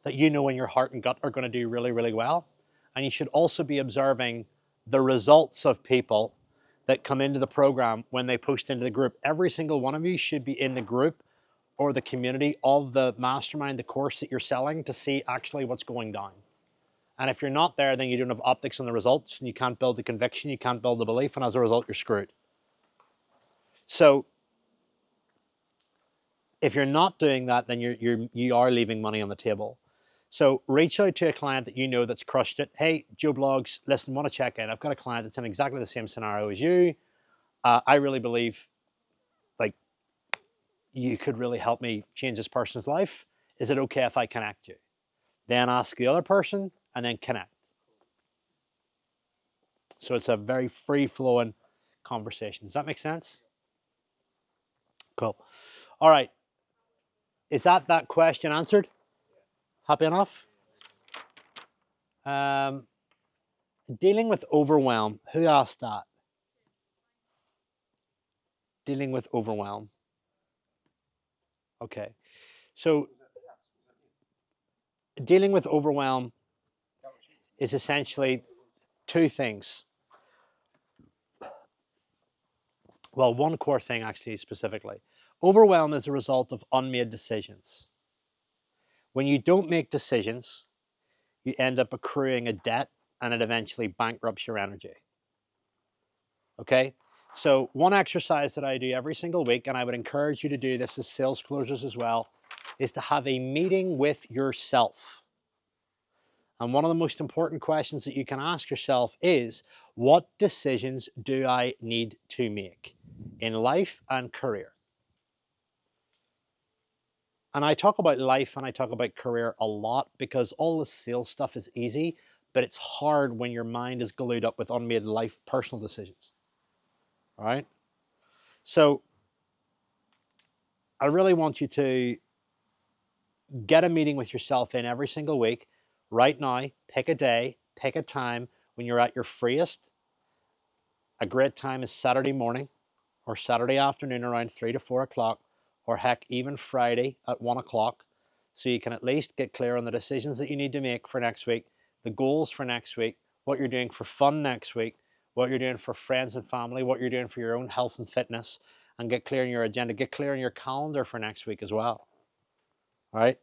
that you know in your heart and gut are going to do really, really well. And you should also be observing the results of people that come into the program when they post into the group. Every single one of you should be in the group or the community of the mastermind, the course that you're selling, to see actually what's going down. And if you're not there, then you don't have optics on the results, and you can't build the conviction, you can't build the belief, and as a result, you're screwed. So if you're not doing that, then you are leaving money on the table. So reach out to a client that you know that's crushed it. Hey, Joe Blogs, listen, want to check in. I've got a client that's in exactly the same scenario as you. I really believe like you could really help me change this person's life. Is it okay if I connect you? Then ask the other person and then connect. So it's a very free-flowing conversation. Does that make sense? Cool. All right. Is that question answered? Happy enough? Dealing with overwhelm. Who asked that? Dealing with overwhelm. Okay. So dealing with overwhelm is essentially two things. Well, one core thing actually specifically. Overwhelm is a result of unmade decisions. When you don't make decisions, you end up accruing a debt and it eventually bankrupts your energy. Okay? So one exercise that I do every single week, and I would encourage you to do this as sales closers as well, is to have a meeting with yourself. And one of the most important questions that you can ask yourself is, what decisions do I need to make in life and career? And I talk about life and I talk about career a lot because all the sales stuff is easy, but it's hard when your mind is glued up with unmade life personal decisions. All right? So I really want you to get a meeting with yourself in every single week. Right now, pick a day, pick a time when you're at your freest. A great time is Saturday morning or Saturday afternoon around 3 to 4 o'clock, or heck, even Friday at 1 o'clock. So you can at least get clear on the decisions that you need to make for next week, the goals for next week, what you're doing for fun next week, what you're doing for friends and family, what you're doing for your own health and fitness, and get clear on your agenda, get clear on your calendar for next week as well. All right.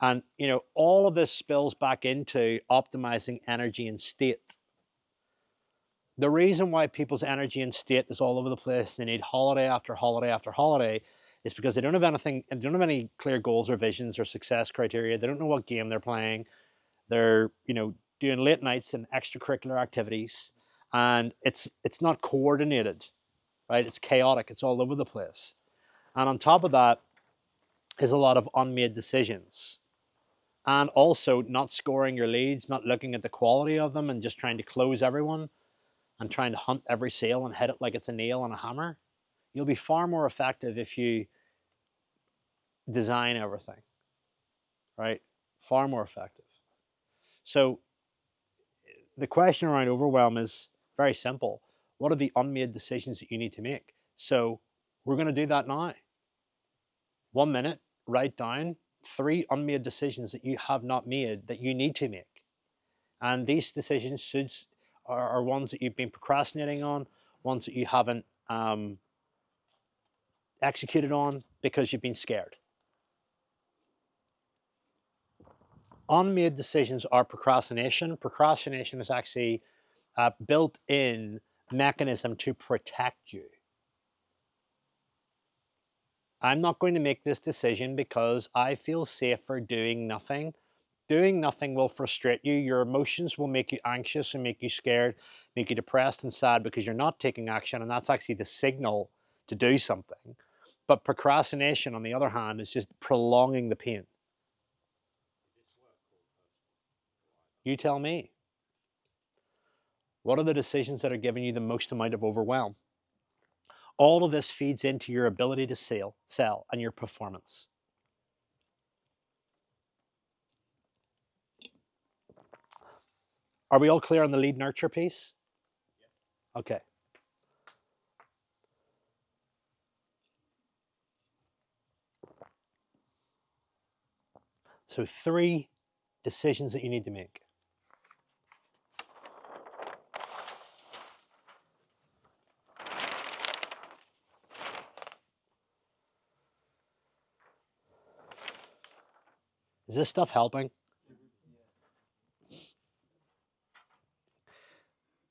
And, you know, all of this spills back into optimizing energy and state. The reason why people's energy and state is all over the place, they need holiday after holiday after holiday, is because they don't have anything, they don't have any clear goals or visions or success criteria. They don't know what game they're playing. They're, you know, doing late nights and extracurricular activities, and it's not coordinated, right? It's chaotic. It's all over the place. And on top of that is a lot of unmade decisions. And also not scoring your leads, not looking at the quality of them and just trying to close everyone and trying to hunt every sale and hit it like it's a nail on a hammer. You'll be far more effective if you design everything, right? Far more effective. So the question around overwhelm is very simple. What are the unmade decisions that you need to make? So we're going to do that now. 1 minute, write down 3 unmade decisions that you have not made that you need to make. And these decisions are ones that you've been procrastinating on, ones that you haven't executed on because you've been scared. Unmade decisions are procrastination. Procrastination is actually a built-in mechanism to protect you. I'm not going to make this decision because I feel safer doing nothing. Doing nothing will frustrate you. Your emotions will make you anxious and make you scared, make you depressed and sad because you're not taking action, and that's actually the signal to do something. But procrastination, on the other hand, is just prolonging the pain. You tell me. What are the decisions that are giving you the most amount of overwhelm? All of this feeds into your ability to sell, and your performance. Are we all clear on the lead nurture piece? Okay. So 3 decisions that you need to make. Is this stuff helping?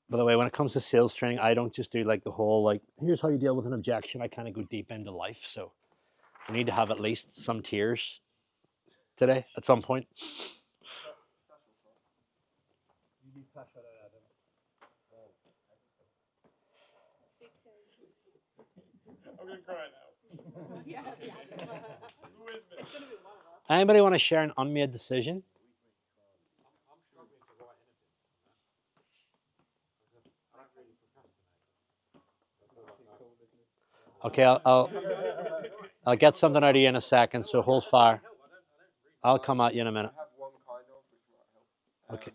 By the way, when it comes to sales training, I don't just do like the whole, like, here's how you deal with an objection. I kind of go deep into life. So I need to have at least some tears today at some point. You leave Tasha alone, Adam. I'm gonna cry now. Yeah. With me. It's gonna be one of us. Anybody want to share an unmade decision? I'm struggling to write anything. I don't really procrastinate. Okay, I'll get something out of you in a second. So hold fire. I'll come at you in a minute. I have one kind of, which might help. Okay.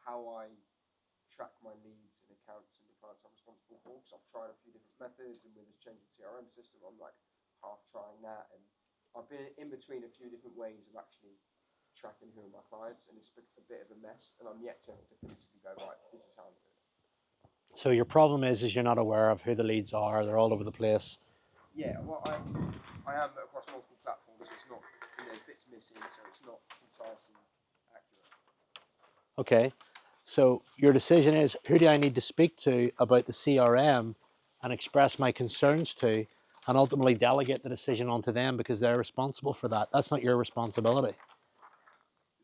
How I track my leads and accounts and the clients I'm responsible for, because I've tried a few different methods, and with this changing CRM system, I'm like half trying that, and I've been in between a few different ways of actually tracking who are my clients, and it's a bit of a mess, and I'm yet to definitively go, right, this is how I'm doing it. So your problem is you're not aware of who the leads are. They're all over the place. Yeah, well, I am across multiple platforms, so it's not, there's bits missing, so it's not concise and accurate. Okay. So your decision is, who do I need to speak to about the CRM and express my concerns to, and ultimately delegate the decision onto them because they're responsible for that. That's not your responsibility.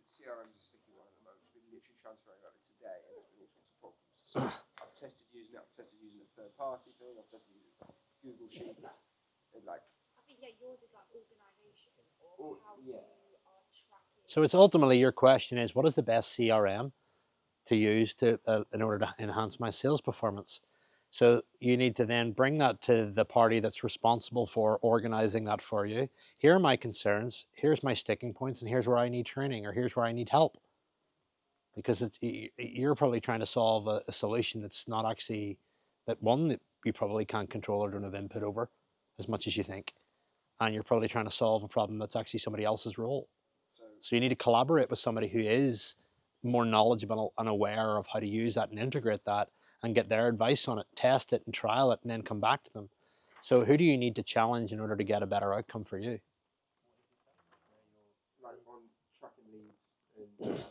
CRM is a sticky one at the moment. We're literally transferring over today, and there's been all sorts of problems. So I've tested using it. I've tested using a third-party thing. I've tested using Google Sheets. And like, I think yours is like organisation or how you are tracking. So it's ultimately your question is, what is the best CRM to use to in order to enhance my sales performance? So you need to then bring that to the party that's responsible for organizing that for you. Here are my concerns, here's my sticking points, and here's where I need training, or here's where I need help. Because you're probably trying to solve a solution that's not actually, that you probably can't control or don't have input over as much as you think. And you're probably trying to solve a problem that's actually somebody else's role. So you need to collaborate with somebody who is more knowledgeable and aware of how to use that and integrate that and get their advice on it, test it and trial it, and then come back to them. So who do you need to challenge in order to get a better outcome for you? like on tracking leads, and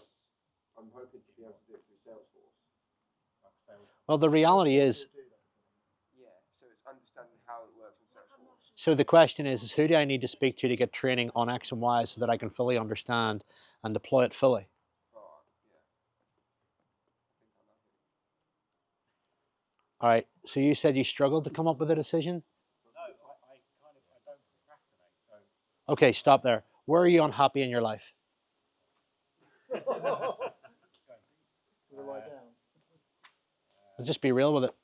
I'm hoping to be able to do it through Salesforce. Well, the reality is, Yeah, so it's understanding how it works in Salesforce. so the question is who do I need to speak to get training on X and Y so that I can fully understand and deploy it fully? Oh, yeah. I think I know who. All right, so you said you struggled to come up with a decision? No, I don't procrastinate. So Okay, stop there. Where are you unhappy in your life? Well, just be real with it.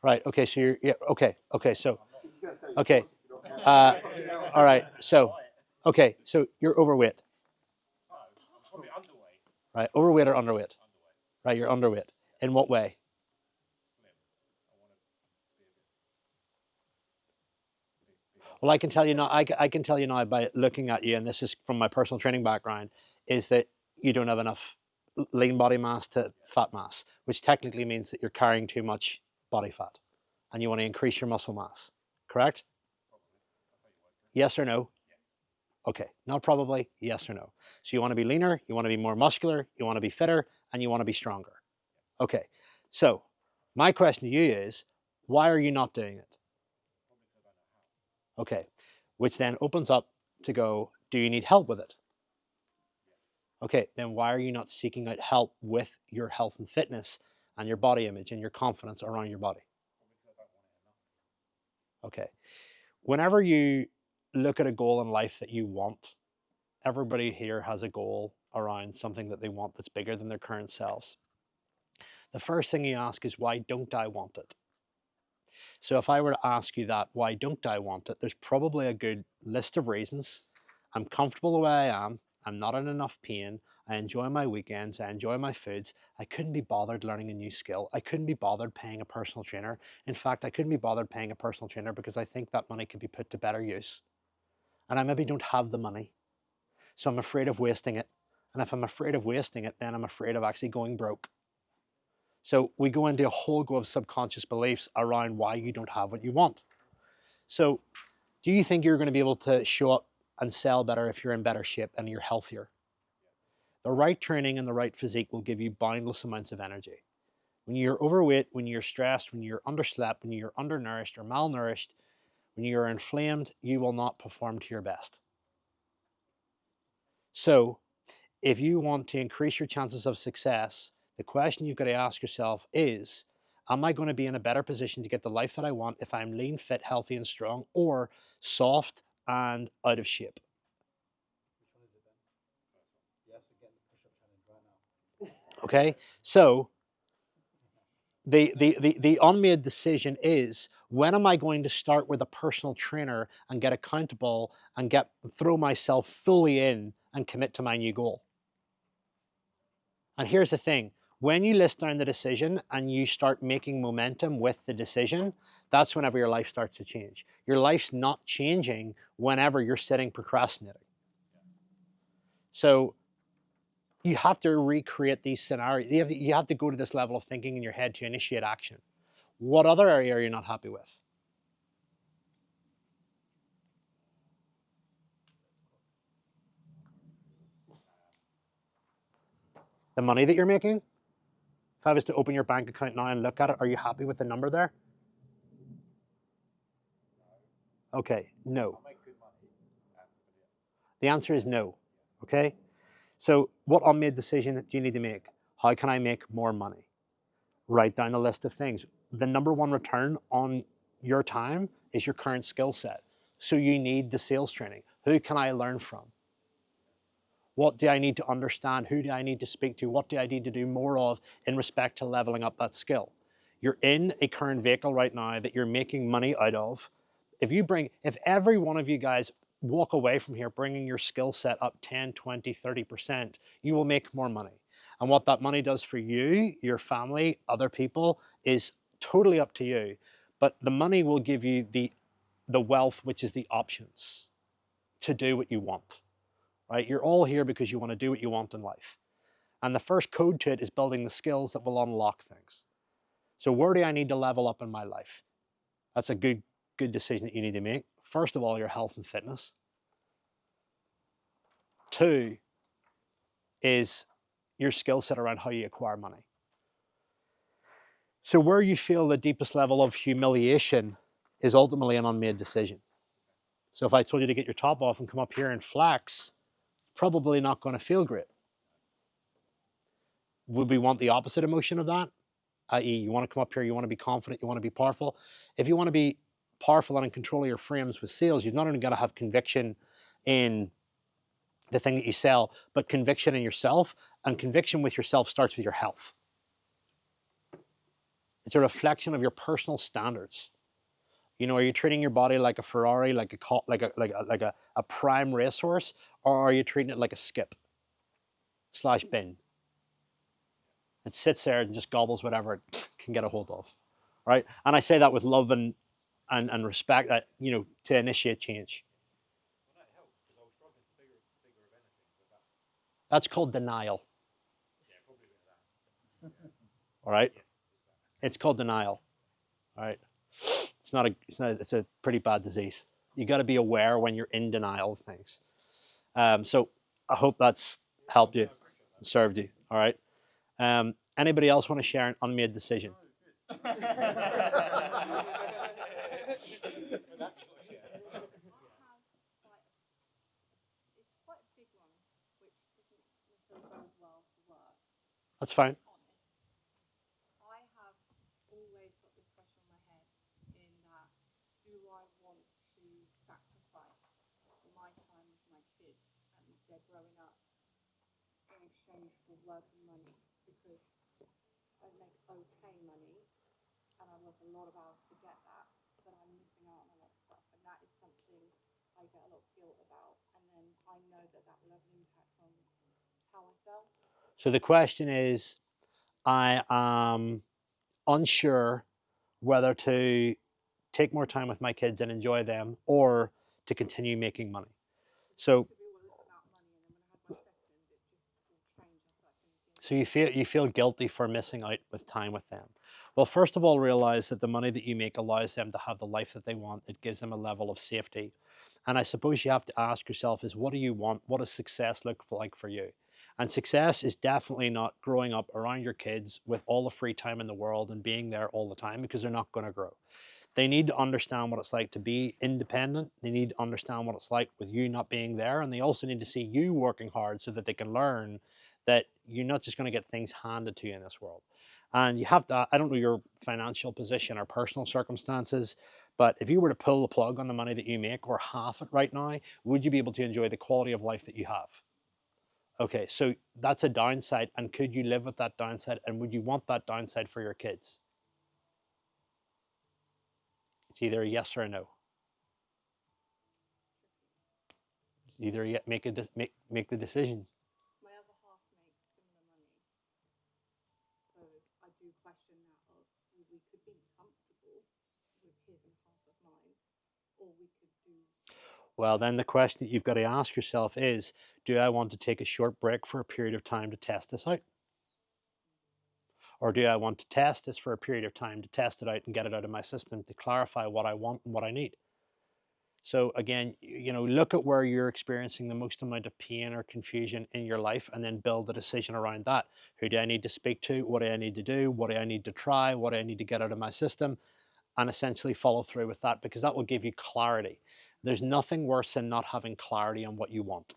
Right, okay, so you're, yeah, okay, so, He's gonna say okay, yes if you don't have it. all right, so, Okay, so you're overweight, No, I'm probably underweight. right? Overweight or underweight? Underweight. Right, you're underweight. In what way? Slim. I want to be a bit. Well, I can tell you now. I can tell you now by looking at you, and this is from my personal training background, is that you don't have enough lean body mass to fat mass, which technically means that you're carrying too much body fat, and you want to increase your muscle mass. Correct? Yes or no? Okay, not probably. Yes or no? So you want to be leaner, you want to be more muscular, you want to be fitter, and you want to be stronger. Okay. So my question to you is, why are you not doing it? Okay, which then opens up to go, do you need help with it? Okay, then why are you not seeking out help with your health and fitness and your body image and your confidence around your body? Okay, whenever you look at a goal in life that you want, everybody here has a goal around something that they want that's bigger than their current selves. The first thing you ask is, why don't I want it? So if I were to ask you that, why don't I want it? There's probably a good list of reasons. I'm comfortable the way I am. I'm not in enough pain. I enjoy my weekends. I enjoy my foods. I couldn't be bothered learning a new skill. I couldn't be bothered paying a personal trainer. In fact, I couldn't be bothered paying a personal trainer because I think that money could be put to better use. And I maybe don't have the money. So I'm afraid of wasting it. And if I'm afraid of wasting it, then I'm afraid of actually going broke. So we go into a whole go of subconscious beliefs around why you don't have what you want. So do you think you're going to be able to show up and sell better if you're in better shape and you're healthier? The right training and the right physique will give you boundless amounts of energy. When you're overweight, when you're stressed, when you're underslept, when you're undernourished or malnourished, when you're inflamed, you will not perform to your best. So if you want to increase your chances of success, the question you've got to ask yourself is, am I going to be in a better position to get the life that I want if I'm lean, fit, healthy, and strong, or soft and out of shape? Which one is it then? Yes, again, the push-up challenge right now. Okay, so the unmade decision is, when am I going to start with a personal trainer and get accountable and throw myself fully in and commit to my new goal? And here's the thing, when you list down the decision and you start making momentum with the decision, that's whenever your life starts to change. Your life's not changing whenever you're sitting procrastinating. So you have to recreate these scenarios. You have to go to this level of thinking in your head to initiate action. What other area are you not happy with? The money that you're making? If I was to open your bank account now and look at it, are you happy with the number there? Okay, no. I make good money. The answer is no. Okay? So what unmade decision do you need to make? How can I make more money? Write down a list of things. The number one return on your time is your current skill set. So you need the sales training. Who can I learn from? What do I need to understand? Who do I need to speak to? What do I need to do more of in respect to leveling up that skill? You're in a current vehicle right now that you're making money out of. If every one of you guys walk away from here bringing your skill set up 10, 20, 30%, you will make more money. And what that money does for you, your family, other people is totally up to you. But the money will give you the wealth, which is the options to do what you want. Right? You're all here because you want to do what you want in life. And the first code to it is building the skills that will unlock things. So where do I need to level up in my life? That's a good decision that you need to make. First of all, your health and fitness. 2 is your skill set around how you acquire money. So where you feel the deepest level of humiliation is ultimately an unmade decision. So if I told you to get your top off and come up here and flex, probably not going to feel great. Would we want the opposite emotion of that? I.e., you want to come up here, you want to be confident, you want to be powerful. If you want to be powerful and in control of your frames with sales, you've not only got to have conviction in the thing that you sell, but conviction in yourself. And conviction with yourself starts with your health. It's a reflection of your personal standards. You know, are you treating your body like a Ferrari, like a prime racehorse, or are you treating it like a skip slash bin? It sits there and just gobbles whatever it can get a hold of, right? And I say that with love and respect, that, you know, to initiate change. Well, that helps because I was struggling to figure of anything, but that, That's called denial, yeah, probably a bit of that. all right? Yes, it's that. It's called denial, all right? It's a pretty bad disease. You got to be aware when you're in denial of things. So I hope that's helped you, served you, all right? Anybody else want to share an unmade decision? It's quite a big one, which doesn't necessarily bode well for work. That's fine. Honest, I have always got this question on my head in that, do I want to sacrifice my time with my kids and they're growing up in exchange for work and money, because I make okay money and I work a lot of hours to get that, but I'm missing out on a lot of stuff, and that is something I get a lot of guilt about, and then I know that that will have an impact on how I feel. So the question is, I am unsure whether to take more time with my kids and enjoy them, or to continue making money. So, To be all about money, and then when I have my second, it just will change after I finish. so you feel guilty for missing out with time with them. Well, first of all, realize that the money that you make allows them to have the life that they want. It gives them a level of safety. And I suppose you have to ask yourself is, what do you want? What does success look like for you? And success is definitely not growing up around your kids with all the free time in the world and being there all the time, because they're not going to grow. They need to understand what it's like to be independent. They need to understand what it's like with you not being there. And they also need to see you working hard so that they can learn that you're not just going to get things handed to you in this world. And you have to, I don't know your financial position or personal circumstances, but if you were to pull the plug on the money that you make, or half it right now, would you be able to enjoy the quality of life that you have? Okay, so that's a downside. And could you live with that downside? And would you want that downside for your kids? It's either a yes or a no. Either make the decision. My other half makes similar money, so I do question that of, well, we could be comfortable with his and half of mine, or we could do. Well, then the question that you've got to ask yourself is, do I want to take a short break for a period of time to test this out? Or do I want to test this for a period of time to test it out and get it out of my system to clarify what I want and what I need? So again, you know, look at where you're experiencing the most amount of pain or confusion in your life, and then build a decision around that. Who do I need to speak to? What do I need to do? What do I need to try? What do I need to get out of my system? And essentially follow through with that, because that will give you clarity. There's nothing worse than not having clarity on what you want.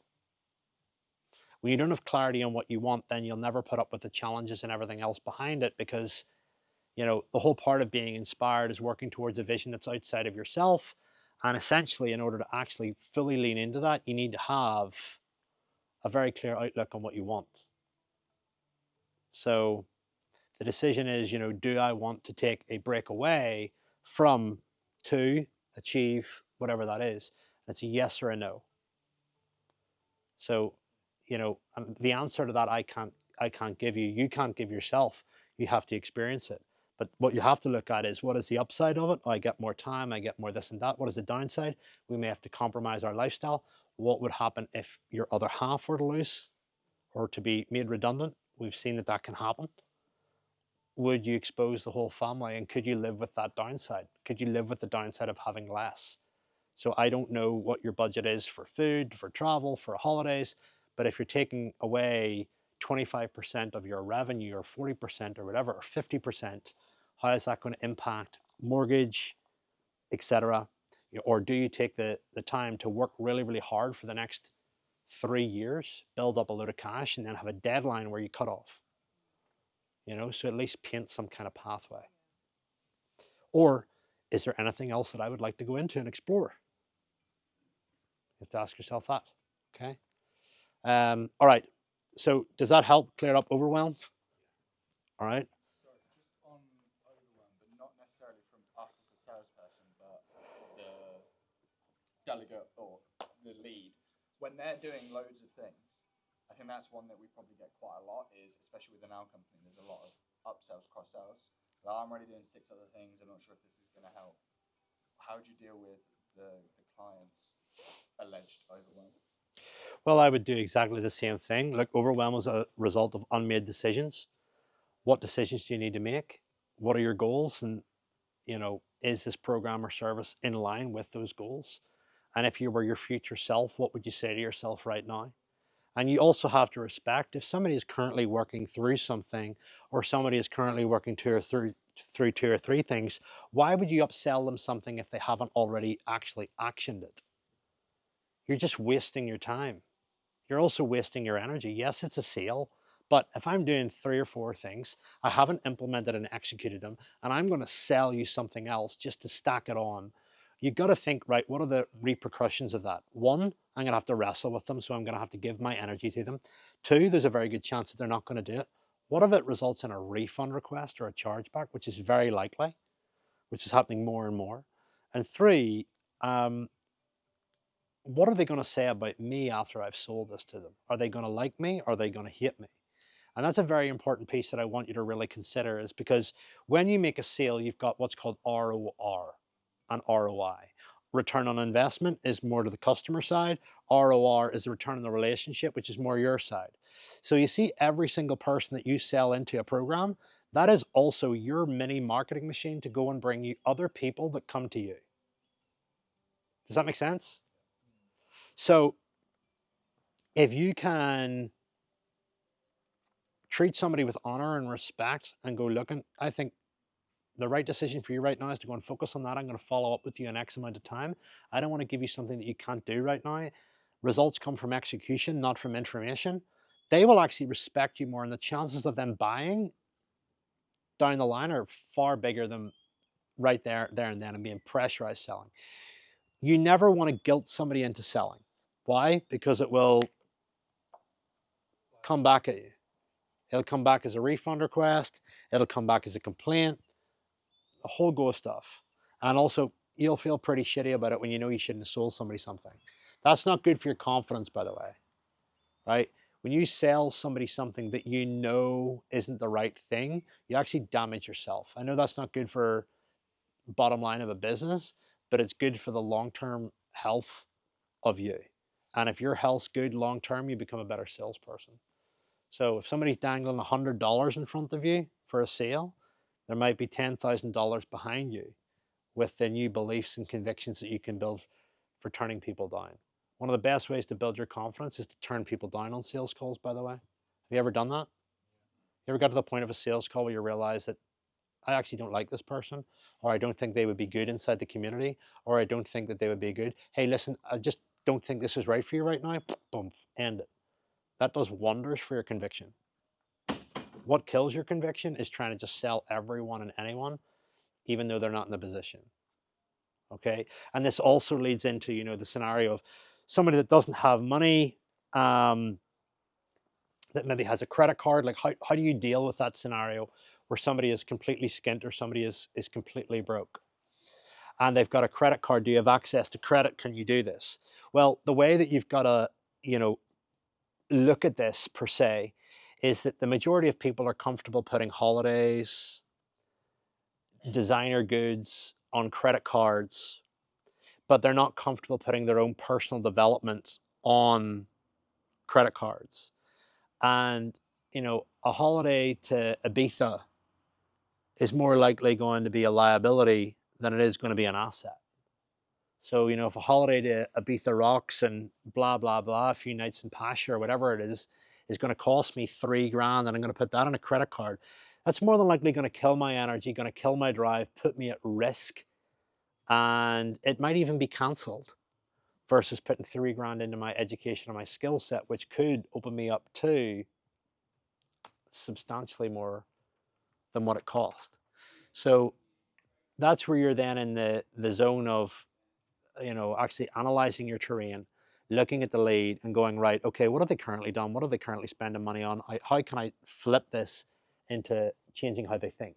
When you don't have clarity on what you want, then you'll never put up with the challenges and everything else behind it, because, you know, the whole part of being inspired is working towards a vision that's outside of yourself. And essentially, in order to actually fully lean into that, you need to have a very clear outlook on what you want. So the decision is, you know, do I want to take a break away from to achieve whatever that is? And it's a yes or a no. So, you know, and the answer to that I can't give you. You can't give yourself. You have to experience it. But what you have to look at is, what is the upside of it? I get more time, I get more this and that. What is the downside? We may have to compromise our lifestyle. What would happen if your other half were to lose or to be made redundant? We've seen that that can happen. Would you expose the whole family, and could you live with that downside? Could you live with the downside of having less? So I don't know what your budget is for food, for travel, for holidays, but if you're taking away 25% of your revenue, or 40% or whatever, or 50%, how is that going to impact mortgage, etc.? Or do you take the time to work really, really hard for the next 3 years, build up a load of cash, and then have a deadline where you cut off? You know, so at least paint some kind of pathway. Or is there anything else that I would like to go into and explore? You have to ask yourself that. Okay. All right. So does that help clear up overwhelm? All right. So just on overwhelm, but not necessarily from us as a salesperson, but the delegate or the lead, when they're doing loads of things, I think that's one that we probably get quite a lot, is especially within our company, there's a lot of upsells, cross sells. Like, I'm already doing 6 other things, I'm not sure if this is going to help. How do you deal with the client's alleged overwhelm? Well, I would do exactly the same thing. Look, overwhelm is a result of unmade decisions. What decisions do you need to make? What are your goals? And, is this program or service in line with those goals? And if you were your future self, what would you say to yourself right now? And you also have to respect if somebody is currently working through something, or somebody is currently working through 2 or 3 things, why would you upsell them something if they haven't already actually actioned it? You're just wasting your time. You're also wasting your energy. Yes, it's a sale, but if I'm doing 3 or 4 things, I haven't implemented and executed them, and I'm going to sell you something else just to stack it on, you've got to think, right, what are the repercussions of that? 1, I'm going to have to wrestle with them, so I'm going to have to give my energy to them. 2, there's a very good chance that they're not going to do it. What if it results in a refund request or a chargeback, which is very likely, which is happening more and more? And 3, what are they going to say about me after I've sold this to them? Are they going to like me? Or are they going to hate me? And that's a very important piece that I want you to really consider, is because when you make a sale, you've got what's called ROR and ROI. Return on investment is more to the customer side. ROR is the return on the relationship, which is more your side. So you see, every single person that you sell into a program, that is also your mini marketing machine to go and bring you other people that come to you. Does that make sense? So if you can treat somebody with honor and respect and go, looking, I think the right decision for you right now is to go and focus on that. I'm going to follow up with you in X amount of time. I don't want to give you something that you can't do right now. Results come from execution, not from information. They will actually respect you more, and the chances of them buying down the line are far bigger than right there and then, and being pressurized selling. You never want to guilt somebody into selling. Why? Because it will come back at you. It'll come back as a refund request. It'll come back as a complaint. A whole go of stuff. And also, you'll feel pretty shitty about it when you know you shouldn't have sold somebody something. That's not good for your confidence, by the way, right? When you sell somebody something that you know isn't the right thing, you actually damage yourself. I know that's not good for bottom line of a business, but it's good for the long-term health of you. And if your health's good long-term, you become a better salesperson. So if somebody's dangling $100 in front of you for a sale, there might be $10,000 behind you with the new beliefs and convictions that you can build for turning people down. One of the best ways to build your confidence is to turn people down on sales calls, by the way. Have you ever done that? You ever got to the point of a sales call where you realize that I actually don't like this person, or I don't think they would be good inside the community, or I don't think that they would be good. Hey, listen, I just don't think this is right for you right now. Boom, end it. That does wonders for your conviction. What kills your conviction is trying to just sell everyone and anyone, even though they're not in the position. Okay, and this also leads into the scenario of somebody that doesn't have money, that maybe has a credit card. Like, how do you deal with that scenario where somebody is completely skint, or somebody is completely broke, and they've got a credit card? Do you have access to credit? Can you do this? Well, the way that you've got to look at this, per se, is that the majority of people are comfortable putting holidays, designer goods on credit cards, but they're not comfortable putting their own personal development on credit cards. And a holiday to Ibiza is more likely going to be a liability than it is going to be an asset. So if a holiday to Ibiza rocks and blah blah blah, a few nights in Pasha or whatever it is going to cost me $3,000, and I'm going to put that on a credit card, that's more than likely going to kill my energy, going to kill my drive, put me at risk, and it might even be cancelled, versus putting $3,000 into my education and my skill set, which could open me up to substantially more than what it cost. So that's where you're then in the zone of actually analyzing your terrain, looking at the lead and going, right, okay, what have they currently done? What are they currently spending money on? How can I flip this into changing how they think?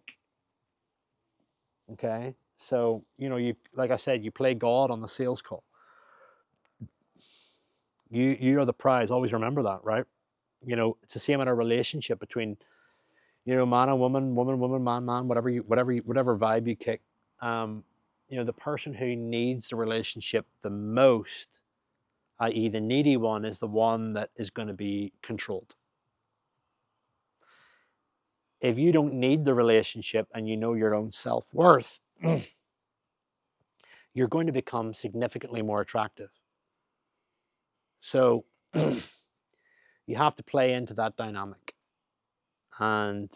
Okay, so you, like I said, you play God on the sales call. You are the prize. Always remember that, right? It's the same in a relationship between man and woman, woman, man, whatever vibe you kick. Um, the person who needs the relationship the most, i.e., the needy one, is the one that is going to be controlled. If you don't need the relationship and you know your own self-worth, you're going to become significantly more attractive. So you have to play into that dynamic. And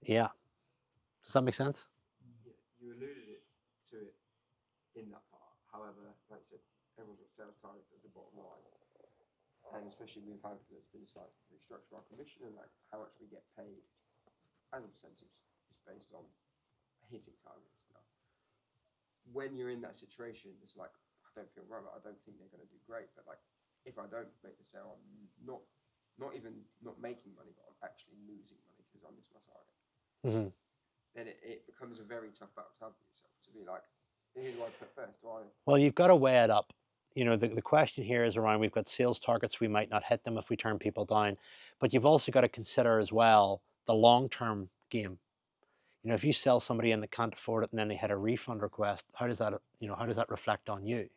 yeah, does that make sense? Yeah, you alluded to it in that part. However, like I said, everyone's got sales targets at the bottom line, and especially with how there's been started to restructure our commission and like how much we get paid as a percentage is based on hitting targets. Now, when you're in that situation, it's like I don't feel right. I don't think they're going to do great, but like if I don't make the sale, I'm not even not making money, but I'm actually losing money because I missed my target. Mm-hmm. Then it becomes a very tough battle to have with yourself to be like, who do I put first? Well, you've got to weigh it up. The question here is around, we've got sales targets, we might not hit them if we turn people down, but you've also got to consider as well the long-term game. If you sell somebody and they can't afford it and then they hit a refund request, how does that reflect on you?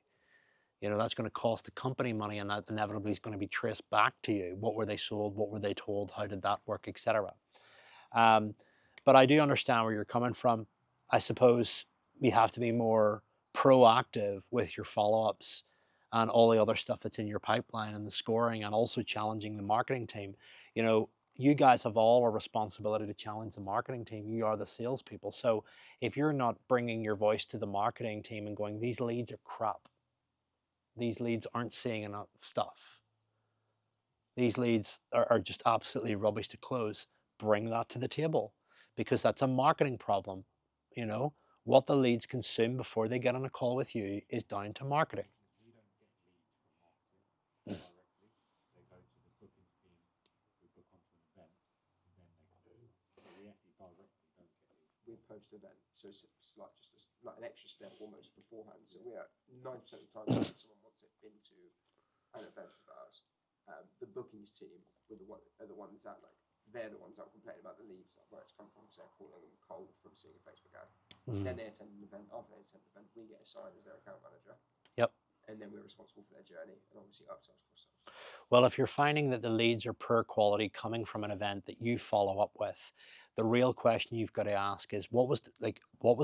That's going to cost the company money, and that inevitably is going to be traced back to you. What were they sold? What were they told? How did that work, etc. But I do understand where you're coming from. I suppose you have to be more proactive with your follow-ups and all the other stuff that's in your pipeline and the scoring, and also challenging the marketing team. You guys have all a responsibility to challenge the marketing team. You are the salespeople. So if you're not bringing your voice to the marketing team and going, these leads are crap, these leads aren't seeing enough stuff, these leads are just absolutely rubbish to close, bring that to the table, because that's a marketing problem. What the leads consume before they get on a call with you is down to marketing. We don't get leads from marketing directly. They go to the bookings team who book onto an event, and then they come to us. But we actually directly don't get leads. We post event, so it's like like an extra step almost beforehand. So we are 90% of the time when someone wants it into an event with ours, the bookings team are the ones that they're the ones that are complaining about the leads, like where it's come from. So they're calling them cold from seeing a Facebook ad. Then they attend an event. After they attend the event, we get assigned as their account manager. Yep. And then we're responsible for their journey and obviously upsells, cross-sells. Well, if you're finding that the leads are poor quality coming from an event that you follow up with, the real question you've got to ask is, what was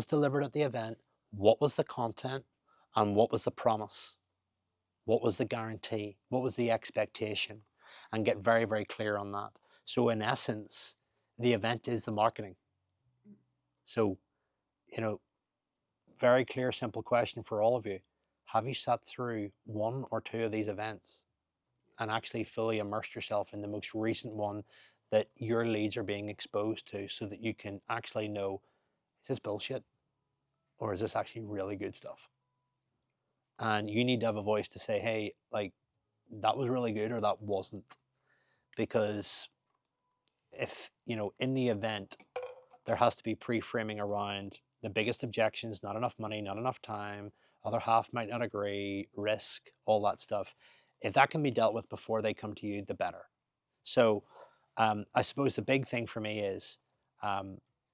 delivered at the event, what was the content, and what was the promise? What was the guarantee? What was the expectation? And get very, very clear on that. So in essence, the event is the marketing. So, very clear, simple question for all of you. Have you sat through one or two of these events and actually fully immersed yourself in the most recent one that your leads are being exposed to, so that you can actually know, is this bullshit or is this actually really good stuff? And you need to have a voice to say, hey, that was really good or that wasn't. Because if, in the event, there has to be pre-framing around the biggest objections, not enough money, not enough time, other half might not agree, risk, all that stuff. If that can be dealt with before they come to you, the better. So I suppose the big thing for me is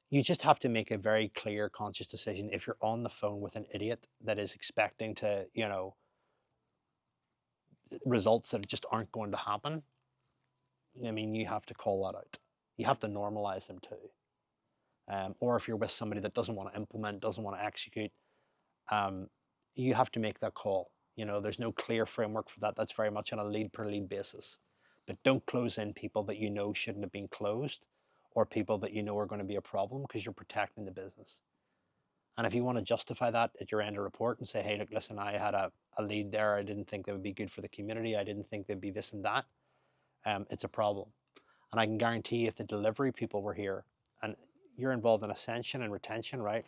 you just have to make a very clear, conscious decision. If you're on the phone with an idiot that is expecting to, results that just aren't going to happen, I mean, you have to call that out. You have to normalize them too. Or if you're with somebody that doesn't want to implement, doesn't want to execute, you have to make that call. There's no clear framework for that. That's very much on a lead per lead basis. But don't close in people that shouldn't have been closed, or people that are going to be a problem, because you're protecting the business. And if you want to justify that at your end of report and say, hey, look, listen, I had a lead there. I didn't think they would be good for the community. I didn't think they'd be this and that. It's a problem. And I can guarantee if the delivery people were here, and you're involved in ascension and retention, right?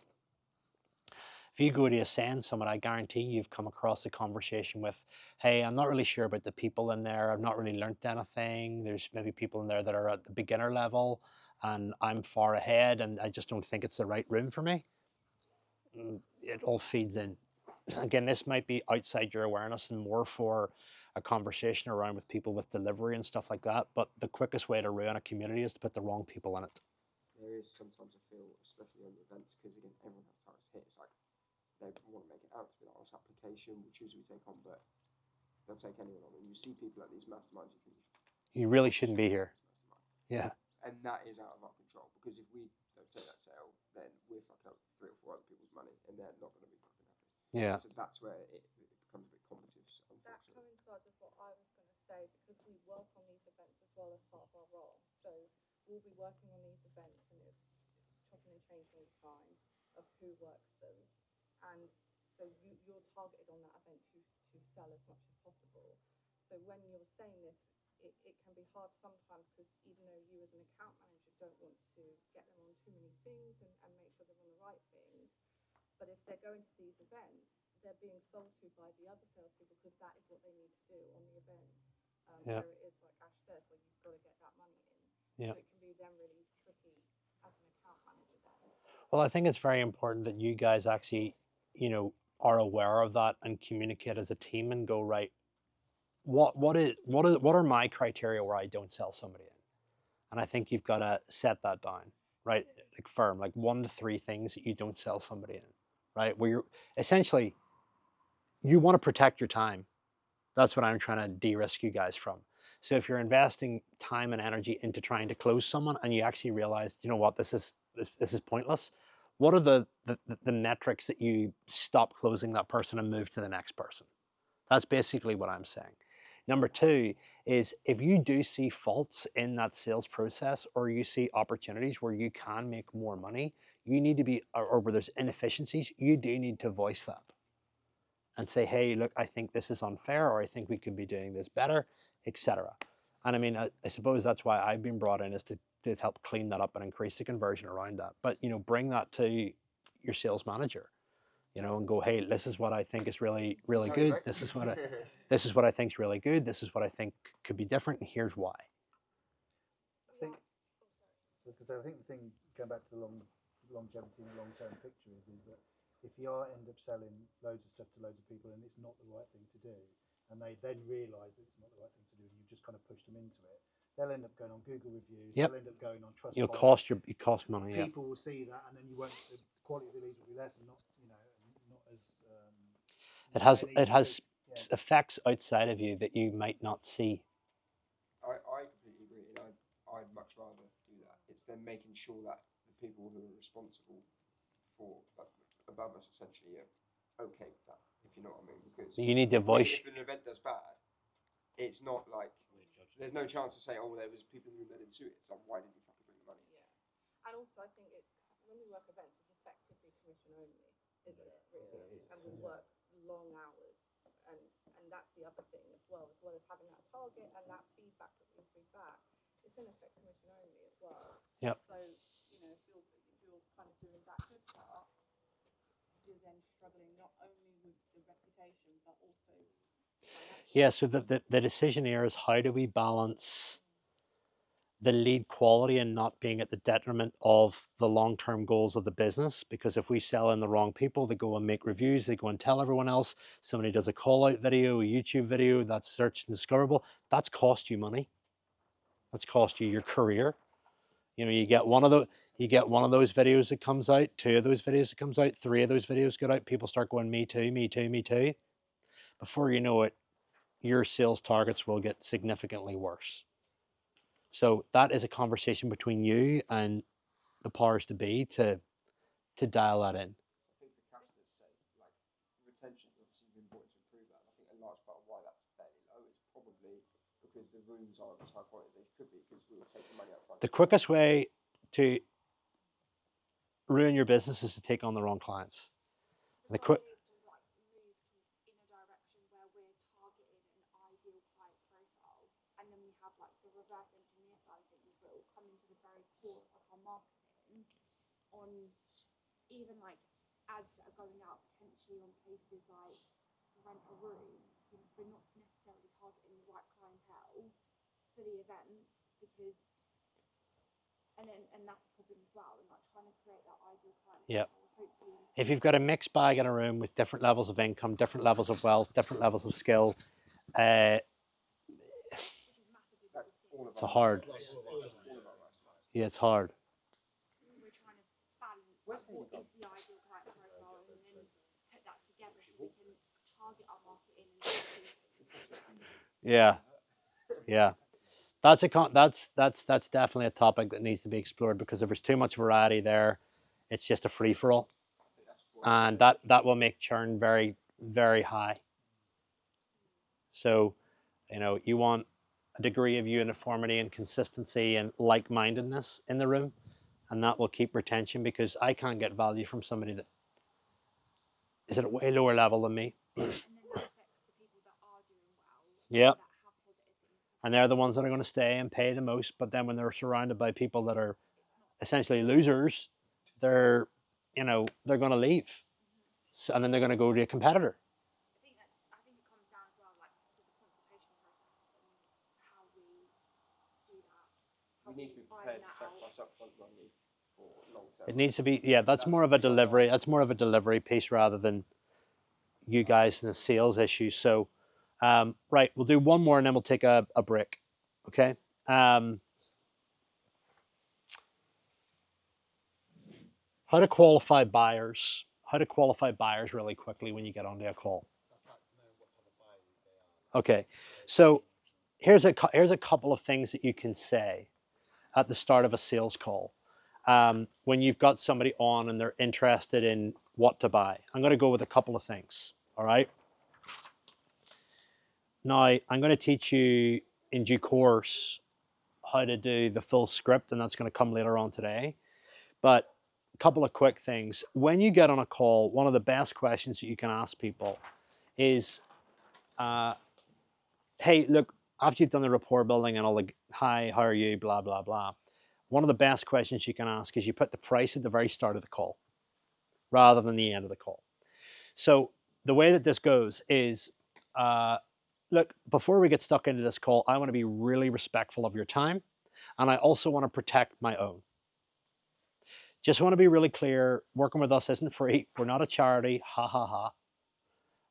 If you go to ascend someone, I guarantee you've come across a conversation with, hey, I'm not really sure about the people in there. I've not really learned anything. There's maybe people in there that are at the beginner level. and I'm far ahead and I just don't think it's the right room for me, it all feeds in. Again, this might be outside your awareness and more for a conversation around with people with delivery and stuff like that. But the quickest way to ruin a community is to put the wrong people in it. There is sometimes I feel, especially on the events, because again, everyone has targets to hit. It's like they want to make it out to be like, oh, it's application, which usually we take on, but they'll take anyone on. And you see people at these masterminds, you think You really shouldn't be here. mastermind. Yeah. And that is out of our control, because if we don't take that sale, then we're fucking up 3 or 4 other people's money, and they're not going to be fucking happy. Yeah. So that's where it becomes a bit competitive, That unfortunately. coincides with what I was going to say, because we work on these events as well as part of our role. So we'll be working on these events, and it's chopping and changing all the time of who works them. And so you're targeted on that event to sell as much as possible. So when you're saying this, it can be hard sometimes, because even though you as an account manager don't want to get them on too many things and make sure they're on the right things, but if they're going to these events, they're being sold to by the other salespeople, because that is what they need to do on the event. Yeah. Where it is, like Ash said, where you've got to get that money in. Yeah. So it can be then really tricky as an account manager then. Well, I think it's very important that you guys actually, are aware of that and communicate as a team and go, right, what are my criteria where I don't sell somebody in? And I think you've got to set that down, right? Like firm, like 1 to 3 things that you don't sell somebody in, right? Where you're essentially, you want to protect your time. That's what I'm trying to de-risk you guys from. So if you're investing time and energy into trying to close someone and you actually realize, you know what, this is pointless, what are the metrics that you stop closing that person and move to the next person? That's basically what I'm saying. Number 2 is, if you do see faults in that sales process, or you see opportunities where you can make more money, you need to be, or where there's inefficiencies, you do need to voice that and say, hey, look, I think this is unfair, or I think we could be doing this better, etc. And I mean, I suppose that's why I've been brought in, is to help clean that up and increase the conversion around that. But bring that to your sales manager, and go, hey, this is what I think is really, really Tell you, good. mate. This is what I think is really good. This is what I think could be different, and here's why. I think, because I think the thing, going back to the longevity and the long-term picture, is that if you end up selling loads of stuff to loads of people and it's not the right thing to do, and they then realise that it's not the right thing to do, and you've just kind of pushed them into it, they'll end up going on Google reviews. Yep. They'll end up going on Trustpilot. You cost money. Yeah. People will see that, and then the quality of the leads will be less, and not as. It has effects outside of you that you might not see. I completely agree, and I'd much rather do that. It's then making sure that the people who are responsible for above us essentially are okay with that, if you know what I mean. Because You need to voice. if an event does bad, it's not like there's no chance to say, oh, there was people who didn't suit it. It's like, why did you fucking bring the money? Yeah, and also I think when we work events, it's effectively commission only, isn't it? Really, and we work long hours, and that's the other thing as well as having that target and that feedback that we feed back. It's in effect commission only as well. Yep. So if you're kind of doing that good part, you're then struggling not only with the reputation but also financially. Yeah. So the decision here is, how do we balance the lead quality and not being at the detriment of the long-term goals of the business? Because if we sell in the wrong people, they go and make reviews, they go and tell everyone else, somebody does a call out video, a YouTube video that's searched and discoverable, that's cost you money. That's cost you your career. You get one of those videos that comes out, 2 of those videos that comes out, 3 of those videos get out, people start going, me too, me too, me too. Before you know it, your sales targets will get significantly worse. So that is a conversation between you and the powers to be to dial that in. I think for Caster's sake, like retention, obviously you've been brought to improve that. And I think a large part of why that's fairly low is probably because the rooms aren't as high quality as they could be, because we will take the money up front. The quickest way to ruin your business is to take on the wrong clients. The quick. Move in a direction where we're targeting an ideal client profile, and then we have like the reverse engineer side of things that will come into the very core of our marketing on even like ads that are going out potentially on places like Rent a Room. We're not necessarily targeting the right clientele for the events, because and that's a problem as well. And like trying to create that ideal client. Yep. Hopefully, If you've got a mixed bag in a room with different levels of income, different levels of wealth, different levels of skill, which is massively what That's we're seeing. all of it's our hard. all of our lifestyle. Yeah, it's hard. So we're trying to balance like, what is the ideal client profile and then put that together so we can target our marketing and Yeah, yeah. That's definitely a topic that needs to be explored, because if there's too much variety there, it's just a free for all, and that will make churn very, very high. So, you want a degree of uniformity and consistency and like-mindedness in the room, and that will keep retention, because I can't get value from somebody that is at a way lower level than me. and then that affects the people that are doing well. Yep. That have positive things to say. And they're the ones that are going to stay and pay the most. But then when they're surrounded by people that are essentially losers, they're they're going to leave, so, and then they're going to go to a competitor. I think it comes down as well like to the consultation process and how we do that. We need to be prepared to sacrifice upfront money for long term. It needs to be, yeah, that's more of a delivery. That's more of a delivery piece rather than you guys in the sales issue. So, right, we'll do one more and then we'll take a break. Okay. How to qualify buyers. How to qualify buyers really quickly when you get onto a call. Okay, so here's a couple of things that you can say at the start of a sales call. When you've got somebody on and they're interested in what to buy. I'm going to go with a couple of things, all right? Now, I'm going to teach you in due course how to do the full script, and that's going to come later on today. But a couple of quick things. When you get on a call, one of the best questions that you can ask people is, hey, look, after you've done the rapport building and all the, hi, how are you, blah, blah, blah. One of the best questions you can ask is you put the price at the very start of the call rather than the end of the call. So the way that this goes is, look, before we get stuck into this call, I want to be really respectful of your time, and I also want to protect my own. Just want to be really clear, working with us isn't free. We're not a charity, ha ha ha.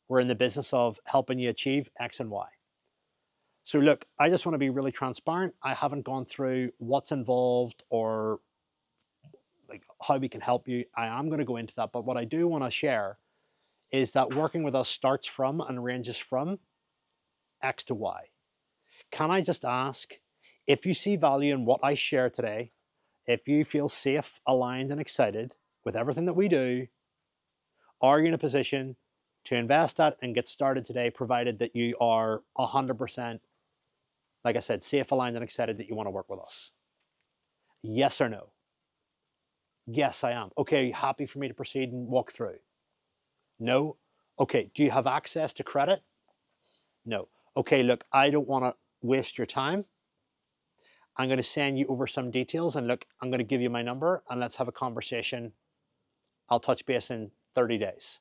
We're in the business of helping you achieve X and Y. So look, I just want to be really transparent. I haven't gone through what's involved or like how we can help you. I am going to go into that, but what I do want to share is that working with us starts from and ranges from X to Y. Can I just ask, if you see value in what I share today, if you feel safe, aligned, and excited with everything that we do, are you in a position to invest that and get started today, provided that you are 100%, like I said, safe, aligned, and excited that you want to work with us? Yes or no? Yes, I am. Okay, are you happy for me to proceed and walk through? No? Okay, do you have access to credit? No. Okay, look, I don't want to waste your time. I'm going to send you over some details, and look, I'm going to give you my number and let's have a conversation. I'll touch base in 30 days.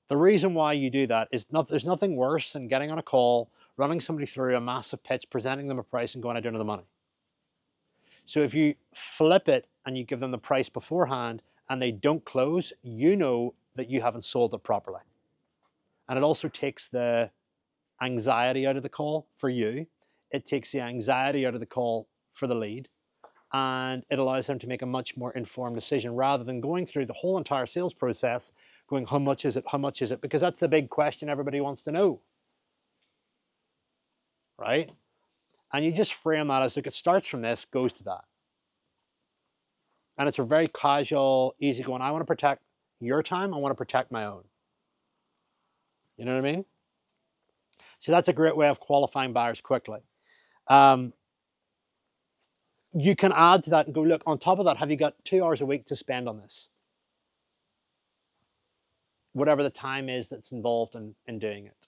The reason why you do that is there's nothing worse than getting on a call, running somebody through a massive pitch, presenting them a price and going, I don't know the money. So if you flip it and you give them the price beforehand and they don't close, you know that you haven't sold it properly. And it also takes the anxiety out of the call for you. It takes the anxiety out of the call for the lead, and it allows them to make a much more informed decision rather than going through the whole entire sales process going, how much is it, how much is it? Because that's the big question everybody wants to know, right? And you just frame that as, look, it starts from this, goes to that. And it's a very casual, easy going, I want to protect your time, I want to protect my own. You know what I mean? So that's a great way of qualifying buyers quickly. You can add to that and go, look, on top of that, have you got 2 hours a week to spend on this? Whatever the time is that's involved in doing it.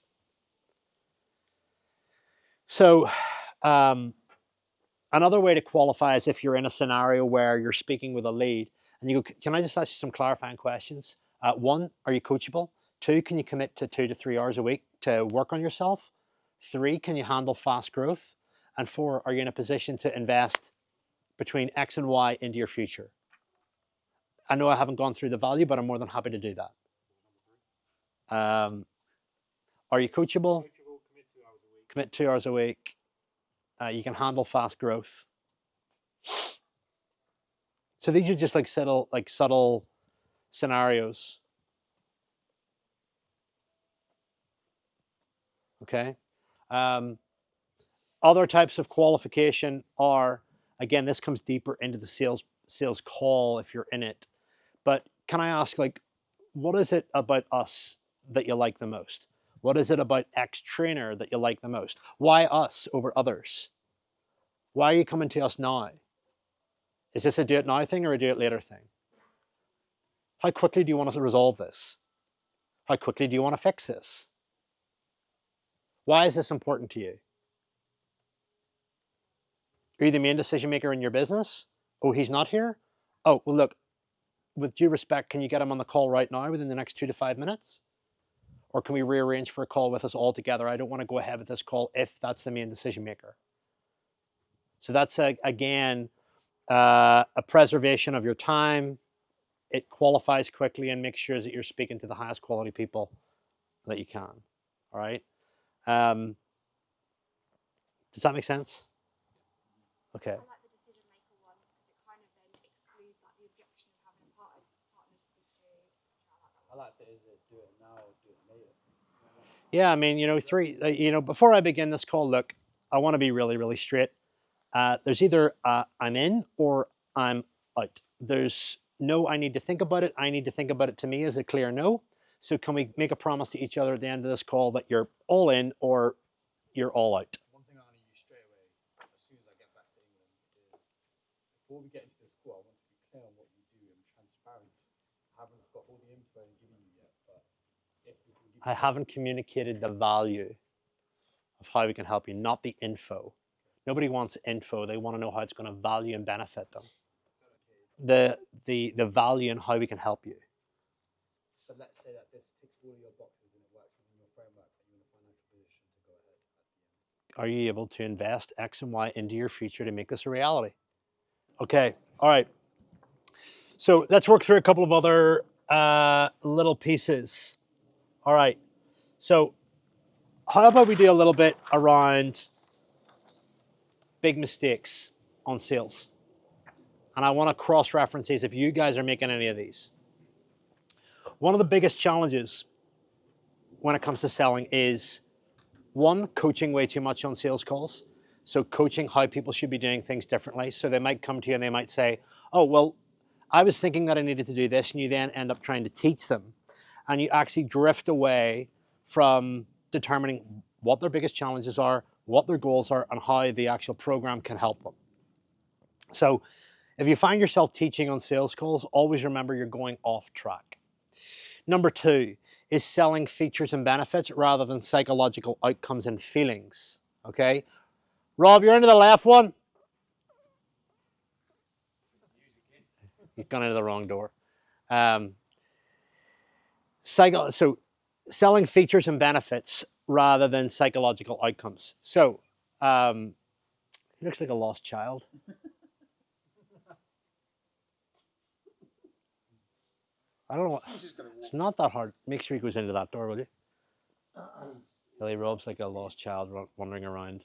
So another way to qualify is if you're in a scenario where you're speaking with a lead and you go, can I just ask you some clarifying questions? 1, are you coachable? 2, can you commit to 2 to 3 hours a week to work on yourself? 3, can you handle fast growth? And 4, are you in a position to invest between X and Y into your future. I know I haven't gone through the value, but I'm more than happy to do that. Are you coachable? Commit 2 hours a week. You can handle fast growth. So these are just like subtle scenarios. Okay. Other types of qualification are, again, this comes deeper into the sales call if you're in it. But can I ask, like, what is it about us that you like the most? What is it about X trainer that you like the most? Why us over others? Why are you coming to us now? Is this a do it now thing or a do it later thing? How quickly do you want us to resolve this? How quickly do you want to fix this? Why is this important to you? Are you the main decision maker in your business? Oh, he's not here? Oh, well, look, with due respect, can you get him on the call right now within the next 2 to 5 minutes? Or can we rearrange for a call with us all together? I don't want to go ahead with this call if that's the main decision maker. So that's, again, a preservation of your time. It qualifies quickly and makes sure that you're speaking to the highest quality people that you can. All right. Does that make sense? Okay. I like the decision maker one because it kind of then excludes like the objection of having a partner to speak to. I like that. Is it do it now or do it later? Yeah, I mean, before I begin this call, look, I want to be really, really straight. There's either I'm in or I'm out. There's no, I need to think about it. I need to think about it to me is a clear no. So can we make a promise to each other at the end of this call that you're all in or you're all out? One thing I want to use straight away, as soon as I get back to England, is before we get into this call, I want to be clear on what you do and transparent. I haven't got all the info and giving you yet, but if we can give I haven't communicated the value of how we can help you, not the info. Nobody wants info. They want to know how it's going to value and benefit them. The value and how we can help you. But let's say that this ticks all your boxes and it works within your framework and you're in a financial position to go ahead at the end. Are you able to invest X and Y into your future to make this a reality? Okay. All right. So let's work through a couple of other little pieces. All right. So how about we do a little bit around big mistakes on sales? And I want to cross-reference these if you guys are making any of these. One of the biggest challenges when it comes to selling is, one, coaching way too much on sales calls. So coaching how people should be doing things differently. So they might come to you and they might say, oh, well, I was thinking that I needed to do this, and you then end up trying to teach them. And you actually drift away from determining what their biggest challenges are, what their goals are, and how the actual program can help them. So if you find yourself teaching on sales calls, always remember you're going off track. Number two is selling features and benefits rather than psychological outcomes and feelings. Okay? Rob, you're into the left one. He's gone into the wrong door. So selling features and benefits rather than psychological outcomes. So he looks like a lost child. I don't know what, it's not that hard. Make sure he goes into that door, will you? Billy Rob's like a lost child wandering around.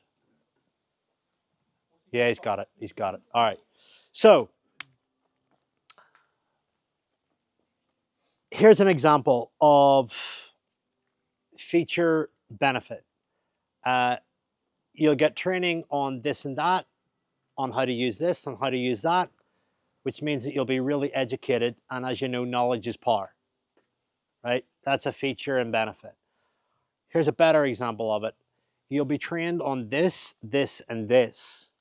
Yeah, he's got it. He's got it. All right. So here's an example of feature benefit. You'll get training on this and that, on how to use this and how to use that, which means that you'll be really educated. And as you know, knowledge is power, right? That's a feature and benefit. Here's a better example of it. You'll be trained on this, this, and this,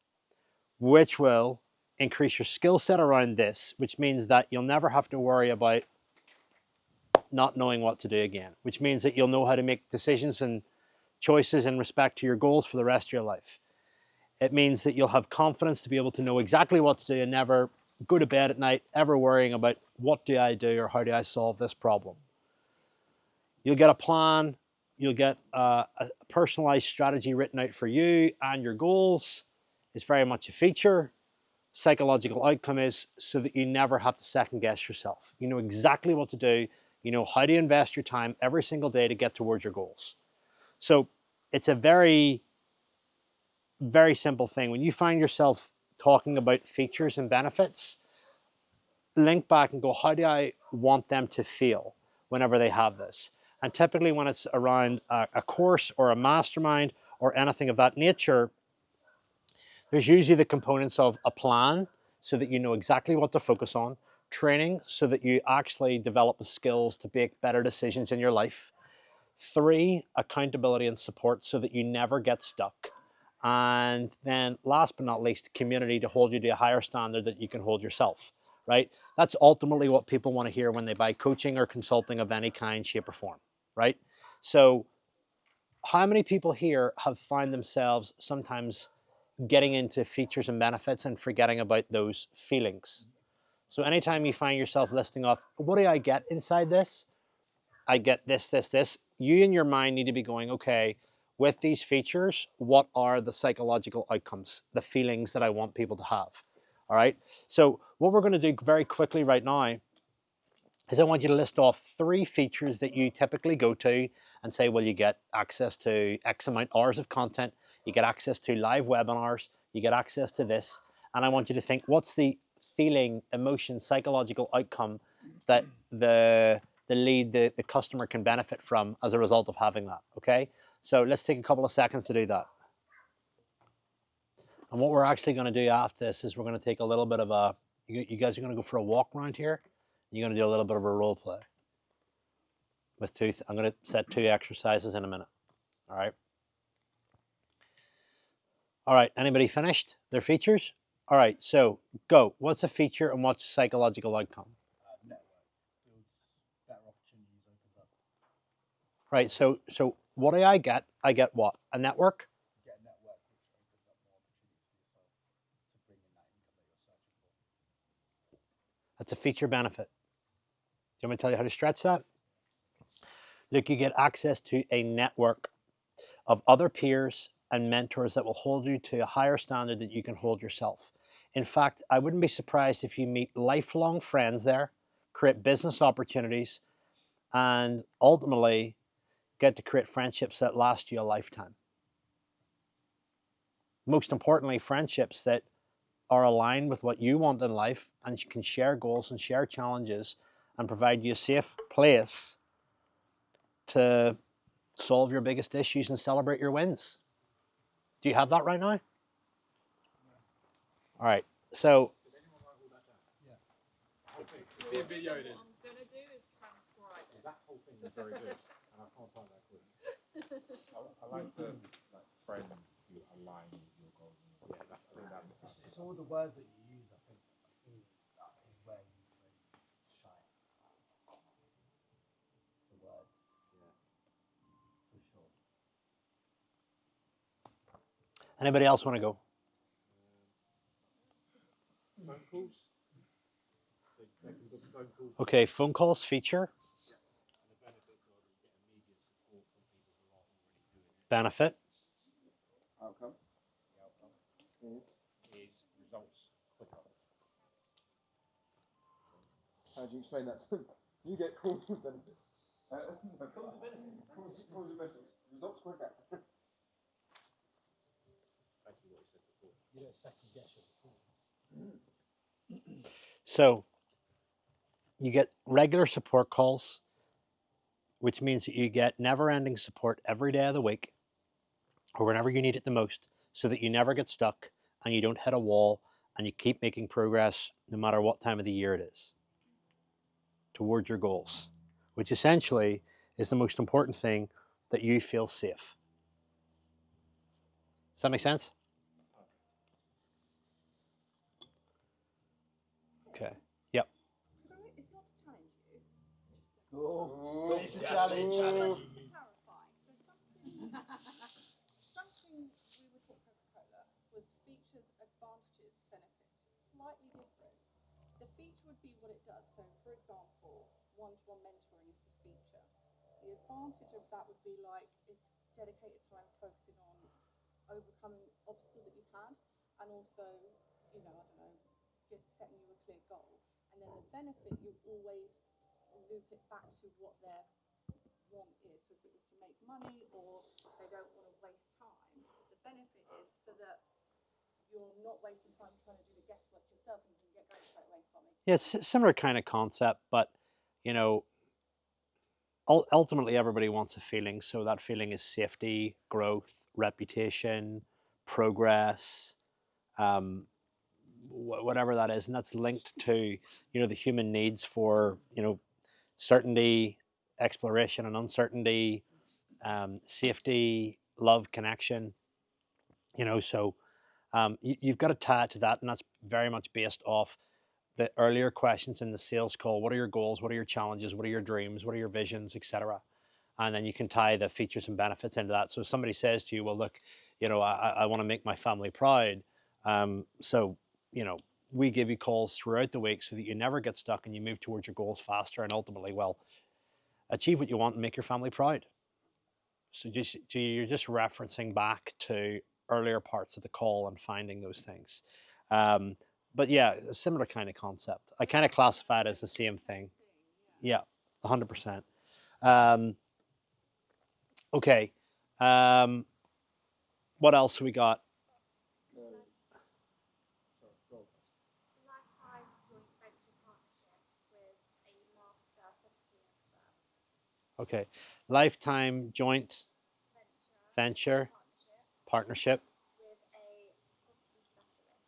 which will increase your skill set around this, which means that you'll never have to worry about not knowing what to do again, which means that you'll know how to make decisions and choices in respect to your goals for the rest of your life. It means that you'll have confidence to be able to know exactly what to do and never go to bed at night ever worrying about what do I do or how do I solve this problem. You'll get a plan. You'll get a personalized strategy written out for you and your goals. It's very much a feature. psychological outcome is so that you never have to second guess yourself. You know exactly what to do. You know how to invest your time every single day to get towards your goals. So it's a very, very simple thing. When you find yourself talking about features and benefits, link back and go, how do I want them to feel whenever they have this? And typically when it's around a course or a mastermind or anything of that nature, there's usually the components of a plan so that you know exactly what to focus on, training so that you actually develop the skills to make better decisions in your life. 3, accountability and support so that you never get stuck. And then last but not least, community to hold you to a higher standard that you can hold yourself, right? That's ultimately what people want to hear when they buy coaching or consulting of any kind, shape, or form, right? So how many people here have found themselves sometimes getting into features and benefits and forgetting about those feelings? So anytime you find yourself listing off, what do I get inside this? I get this, this, this. You in your mind need to be going, okay, with these features, what are the psychological outcomes, the feelings that I want people to have? All right. So what we're going to do very quickly right now is I want you to list off 3 features that you typically go to and say, well, you get access to X amount hours of content, you get access to live webinars, you get access to this. And I want you to think, what's the feeling, emotion, psychological outcome that the lead, the customer can benefit from as a result of having that, okay? So let's take a couple of seconds to do that. And what we're actually going to do after this is we're going to take a little bit of a, you guys are going to go for a walk around here. You're going to do a little bit of a role play with 2, I'm going to set 2 exercises in a minute, all right? All right, anybody finished their features? All right, so go. What's a feature and what's a psychological outcome? Network builds better opportunities, opens up. Right, so what do I get? I get what? A network? You get a network which opens up more opportunities for yourself to bring in that income that you're searching for. That's a feature benefit. Do you want me to tell you how to stretch that? Look, you get access to a network of other peers and mentors that will hold you to a higher standard that you can hold yourself. In fact, I wouldn't be surprised if you meet lifelong friends there, create business opportunities, and ultimately get to create friendships that last you a lifetime. Most importantly, friendships that are aligned with what you want in life and you can share goals and share challenges and provide you a safe place to solve your biggest issues and celebrate your wins. Do you have that right now? All right, so Be a video then. What I'm gonna do is transcribe it. That whole thing is very good, and I can't type that quick. I like the friends who align with your goals. And yeah, I think that's It's all the words that you use. I think that is where you shine. It's the words, yeah. for sure. anybody else want to go? Phone calls. They can book phone calls. Okay, phone calls feature, And the benefits are that you get immediate support from people who are already doing it. benefit, Outcome The outcome is. is results quicker. How do you explain that to them? You get calls with benefits. No, calls with benefits. Calls with benefits. Results quicker. Basically what you said before. You don't second guess your decisions. so you get regular support calls, which means that you get never-ending support every day of the week or whenever you need it the most so that you never get stuck and you don't hit a wall and you keep making progress no matter what time of the year it is towards your goals, which essentially is the most important thing, that you feel safe. Does that make sense? Okay. Yep. It's not to challenge you. Oh, It's a challenge. Just to clarify, so something we were taught Coca-Cola was features, advantages, benefits. Slightly different. The feature would be what it does. So, for example, one-to-one mentoring is the feature. The advantage of that would be like it's dedicated time focusing on overcoming obstacles that you've had, and also, I don't know, setting you a clear goal, and then the benefit you always loop it back to what their want is. So if it was to make money or they don't want to waste time, the benefit is so that you're not wasting time trying to do the guesswork yourself and you can get going straight away. Yeah, it's a similar kind of concept, but you know, ultimately everybody wants a feeling. So that feeling is safety, growth, reputation, progress, um, whatever that is, and that's linked to the human needs for certainty, exploration, and uncertainty, safety, love, connection. So you've got to tie it to that, and that's very much based off the earlier questions in the sales call. What are your goals? What are your challenges? What are your dreams? What are your visions, etc.? And then you can tie the features and benefits into that. So if somebody says to you, well, look, I want to make my family proud. So, we give you calls throughout the week so that you never get stuck and you move towards your goals faster and ultimately, well, achieve what you want and make your family proud. So you're just referencing back to earlier parts of the call and finding those things. But yeah, a similar kind of concept. I kind of classify it as the same thing. Yeah, 100%. Okay. What else we got? Lifetime joint venture partnership with a master property expert. Okay. Lifetime joint venture partnership, With a property specialist.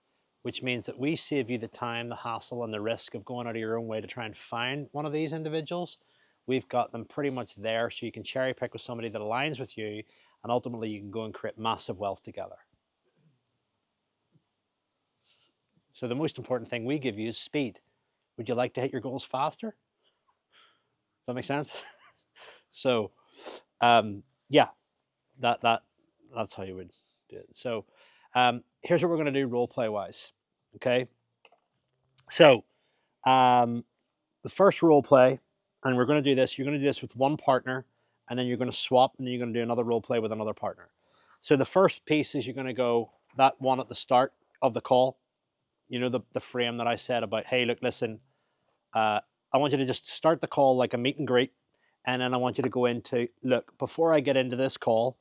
which means that we save you the time, the hassle, and the risk of going out of your own way to try and find one of these individuals. We've got them pretty much there, so you can cherry pick with somebody that aligns with you, and ultimately you can go and create massive wealth together. So the most important thing we give you is speed. Would you like to hit your goals faster? Does that make sense? So, yeah, that's how you would do it. So, here's what we're going to do role play wise. Okay. So, the first role play, and we're going to do this. You're going to do this with one partner, and then you're going to swap, and then you're going to do another role play with another partner. So the first piece is you're going to go that one at the start of the call. The frame that I said about, hey, look, listen, I want you to just start the call like a meet and greet, and then I want you to go into, look, before I get into this call,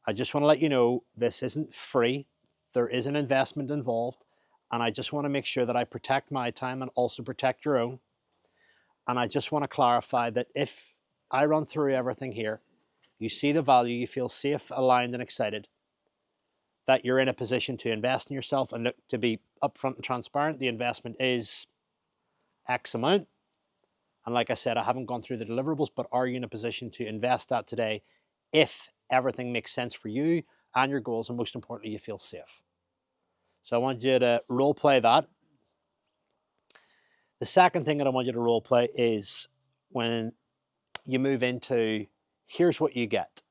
I just want to let you know this isn't free. There is an investment involved, and I just want to make sure that I protect my time and also protect your own. And I just want to clarify that if I run through everything here, you see the value, you feel safe, aligned, and excited, that you're in a position to invest in yourself and look to be upfront and transparent. The investment is X amount. And like I said, I haven't gone through the deliverables, but are you in a position to invest that today if everything makes sense for you and your goals, and most importantly, you feel safe? So I want you to role play that. The second thing that I want you to role play is when you move into, here's what you get.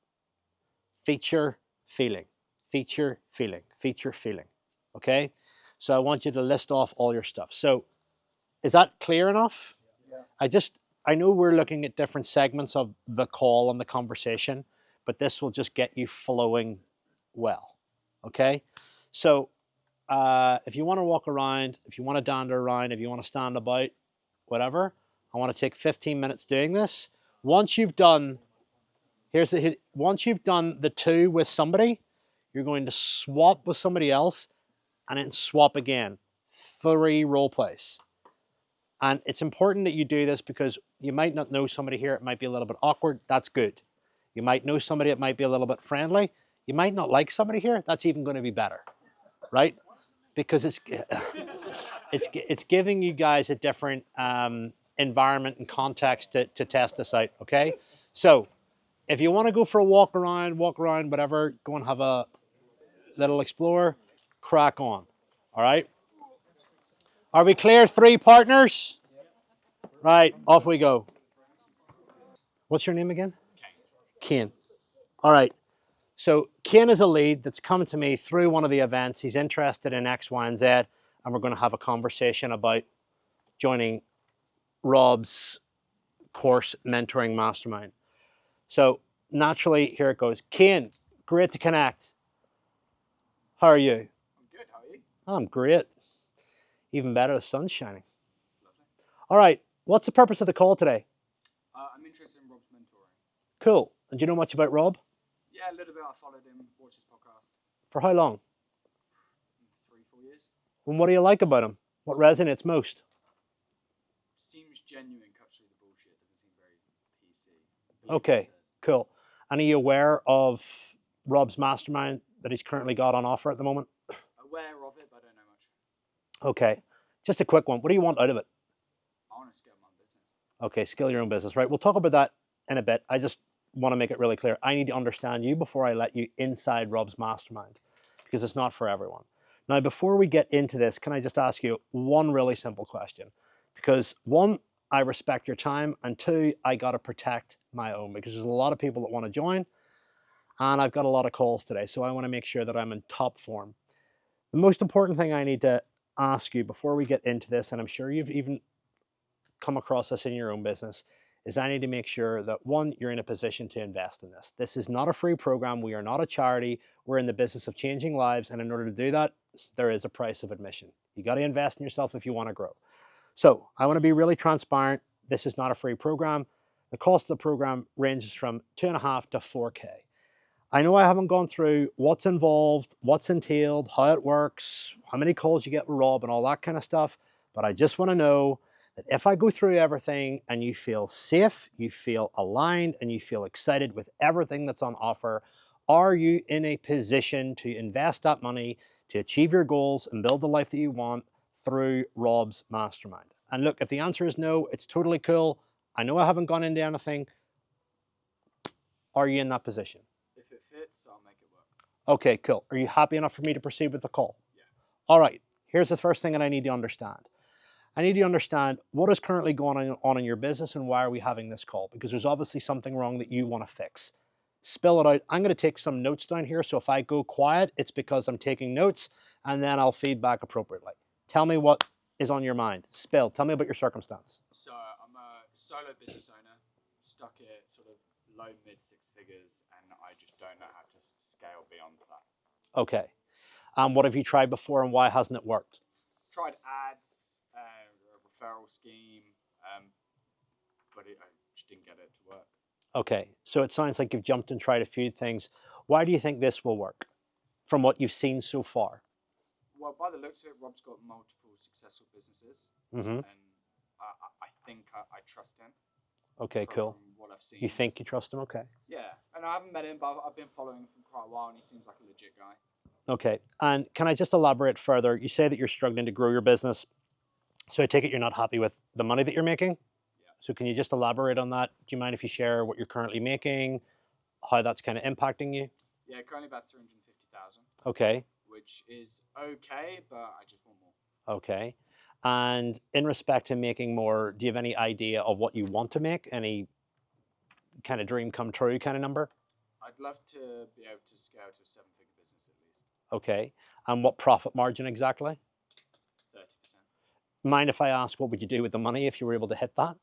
Feature, feeling, feature, feeling, feature, feeling. Okay? So I want you to list off all your stuff. So is that clear enough? Yeah. I know we're looking at different segments of the call and the conversation, but this will just get you flowing well. Okay? So if you want to walk around, if you want to dander around, if you want to stand about, whatever, I want to take 15 minutes doing this. Once you've done, once you've done the two with somebody, you're going to swap with somebody else and then swap again. 3 role plays. And it's important that you do this because you might not know somebody here. It might be a little bit awkward. That's good. You might know somebody. It might be a little bit friendly. You might not like somebody here. That's even going to be better, right? Because it's giving you guys a different environment and context to test this out, okay? So if you want to go for a walk around, whatever, go and have a little explore, crack on, all right? Are we clear? 3 partners? Right, off we go. What's your name again? Kane. All right. So Kane is a lead that's come to me through one of the events. He's interested in X, Y, and Z, and we're going to have a conversation about joining Rob's course mentoring mastermind. So naturally, here it goes. Kane, great to connect. How are you? I'm good. How are you? I'm great. Even better, the sun's shining. Lovely. All right, what's the purpose of the call today? I'm interested in Rob's mentoring. Cool. And do you know much about Rob? Yeah, a little bit. I followed him, watched his podcast. For how long? 3-4 years. And what do you like about him? What resonates most? Seems genuine, cuts through the bullshit. Doesn't seem very PC. Believe what he Okay, says. cool. And are you aware of Rob's mastermind that he's currently got on offer at the moment? Aware of it, but I don't know much. Okay, just a quick one. What do you want out of it? I want to scale my business. Okay, scale your own business, right? We'll talk about that in a bit. I just want to make it really clear. I need to understand you before I let you inside Rob's mastermind, because it's not for everyone. Now, before we get into this, can I just ask you one really simple question? Because one, I respect your time, and two, I got to protect my own, because there's a lot of people that want to join, and I've got a lot of calls today, so I want to make sure that I'm in top form. The most important thing I need to ask you before we get into this, and I'm sure you've even come across this in your own business, is I need to make sure that one, you're in a position to invest in this. This is not a free program. We are not a charity. We're in the business of changing lives. And in order to do that, there is a price of admission. You got to invest in yourself if you want to grow. So I want to be really transparent. This is not a free program. The cost of the program ranges from 2.5 to 4K. I know I haven't gone through what's involved, what's entailed, how it works, how many calls you get with Rob and all that kind of stuff, but I just want to know that if I go through everything and you feel safe, you feel aligned, and you feel excited with everything that's on offer, are you in a position to invest that money to achieve your goals and build the life that you want through Rob's mastermind? And look, if the answer is no, it's totally cool. I know I haven't gone into anything. Are you in that position? If it fits, I'll make it work. Okay, cool. Are you happy enough for me to proceed with the call? Yeah. All right. Here's the first thing that I need to understand. I need to understand what is currently going on in your business and why are we having this call? Because there's obviously something wrong that you want to fix. Spill it out. I'm going to take some notes down here. So if I go quiet, it's because I'm taking notes, and then I'll feedback appropriately. Tell me what is on your mind. Spill. Tell me about your circumstance. So I'm a solo business owner, stuck at sort of low mid six figures, and I just don't know how to scale beyond that. Okay. What have you tried before and why hasn't it worked? Tried ads, a referral scheme, but I just didn't get it to work. Okay. So it sounds like you've jumped and tried a few things. Why do you think this will work from what you've seen so far? Well, by the looks of it, Rob's got multiple successful businesses, Mm-hmm. and I think I trust him. Okay, from cool. What I've seen. You think you trust him? Okay. Yeah, and I haven't met him, but I've been following him for quite a while, and he seems like a legit guy. Okay. And can I just elaborate further? You say that you're struggling to grow your business. So I take it you're not happy with the money that you're making? Yeah. So can you just elaborate on that? Do you mind if you share what you're currently making, how that's kind of impacting you? Yeah, currently about 350,000. Okay. Which is okay, but I just want more. Okay. And in respect to making more, do you have any idea of what you want to make? Any kind of dream come true kind of number? I'd love to be able to scale to a 7-figure business at least. Okay. And what profit margin exactly? 30%. Mind if I ask what would you do with the money if you were able to hit that? I don't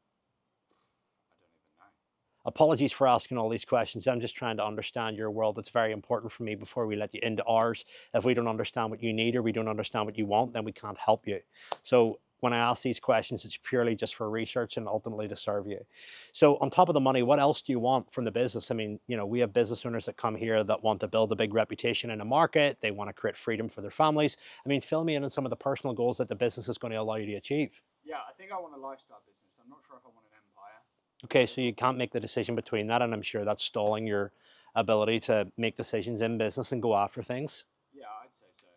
even know. Apologies for asking all these questions. I'm just trying to understand your world. It's very important for me before we let you into ours. If we don't understand what you need or we don't understand what you want, then we can't help you. So when I ask these questions, it's purely just for research and ultimately to serve you. So on top of the money, what else do you want from the business? I mean, you know, we have business owners that come here that want to build a big reputation in a market. They want to create freedom for their families. I mean, fill me in on some of the personal goals that the business is going to allow you to achieve. Yeah, I think I want a lifestyle business. I'm not sure if I want an empire. Okay, so you can't make the decision between that, and I'm sure that's stalling your ability to make decisions in business and go after things. Yeah, I'd say so.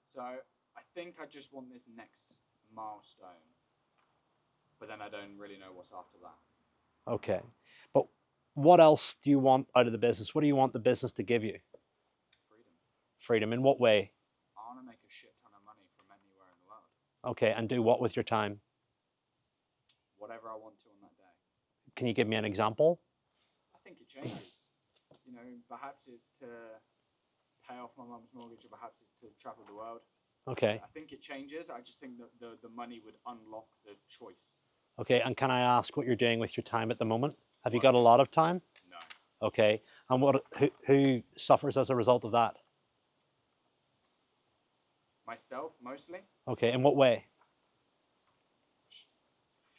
So I think I just want this next milestone, but then I don't really know what's after that. Okay, but what else do you want out of the business? What do you want the business to give you? Freedom. Freedom, in what way? I want to make a shit ton of money from anywhere in the world. Okay, and do what with your time? Whatever I want to on that day. Can you give me an example? I think it changes. You know, perhaps it's to pay off my mum's mortgage, or perhaps it's to travel the world. Okay. I think it changes. I just think that the money would unlock the choice. Okay, and can I ask what you're doing with your time at the moment? Have you got a lot of time? No. Okay, and who suffers as a result of that? Myself, mostly. Okay, in what way?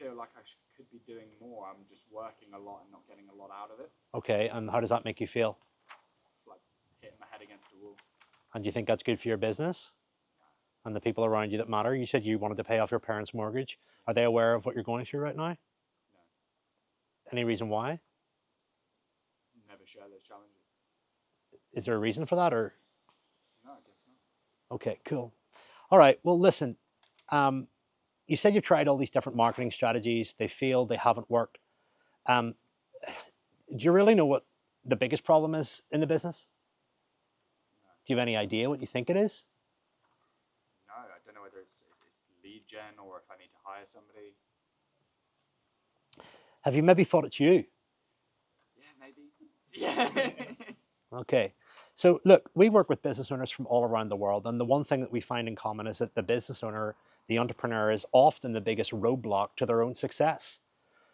feel like I could be doing more. I'm just working a lot and not getting a lot out of it. Okay, and how does that make you feel? Like hitting my head against the wall. And do you think that's good for your business and the people around you that matter? You said you wanted to pay off your parents' mortgage. Are they aware of what you're going through right now? No, Any reason why? never share those challenges. Is there a reason for that, or? No, I guess not. Okay, cool. All right, well, listen, you said you've tried all these different marketing strategies. They failed, they haven't worked. Do you really know what the biggest problem is in the business? Do you have any idea what you think it is? No, I don't know whether it's lead gen or if I need to hire somebody. Have you maybe thought it's you? Yeah, maybe. Yeah. Okay. So look, we work with business owners from all around the world, and the one thing that we find in common is that the business owner, the entrepreneur, is often the biggest roadblock to their own success.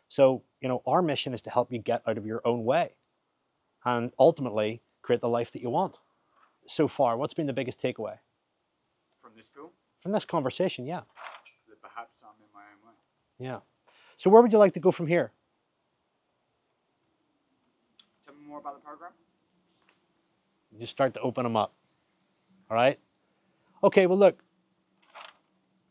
So, our mission is to help you get out of your own way and ultimately create the life that you want. So far, what's been the biggest takeaway From this call, from this conversation? Yeah. that perhaps I'm in my own way. Yeah. So where would you like to go from here? Tell me more about the program. Just start to open them up. All right. Okay, well, look,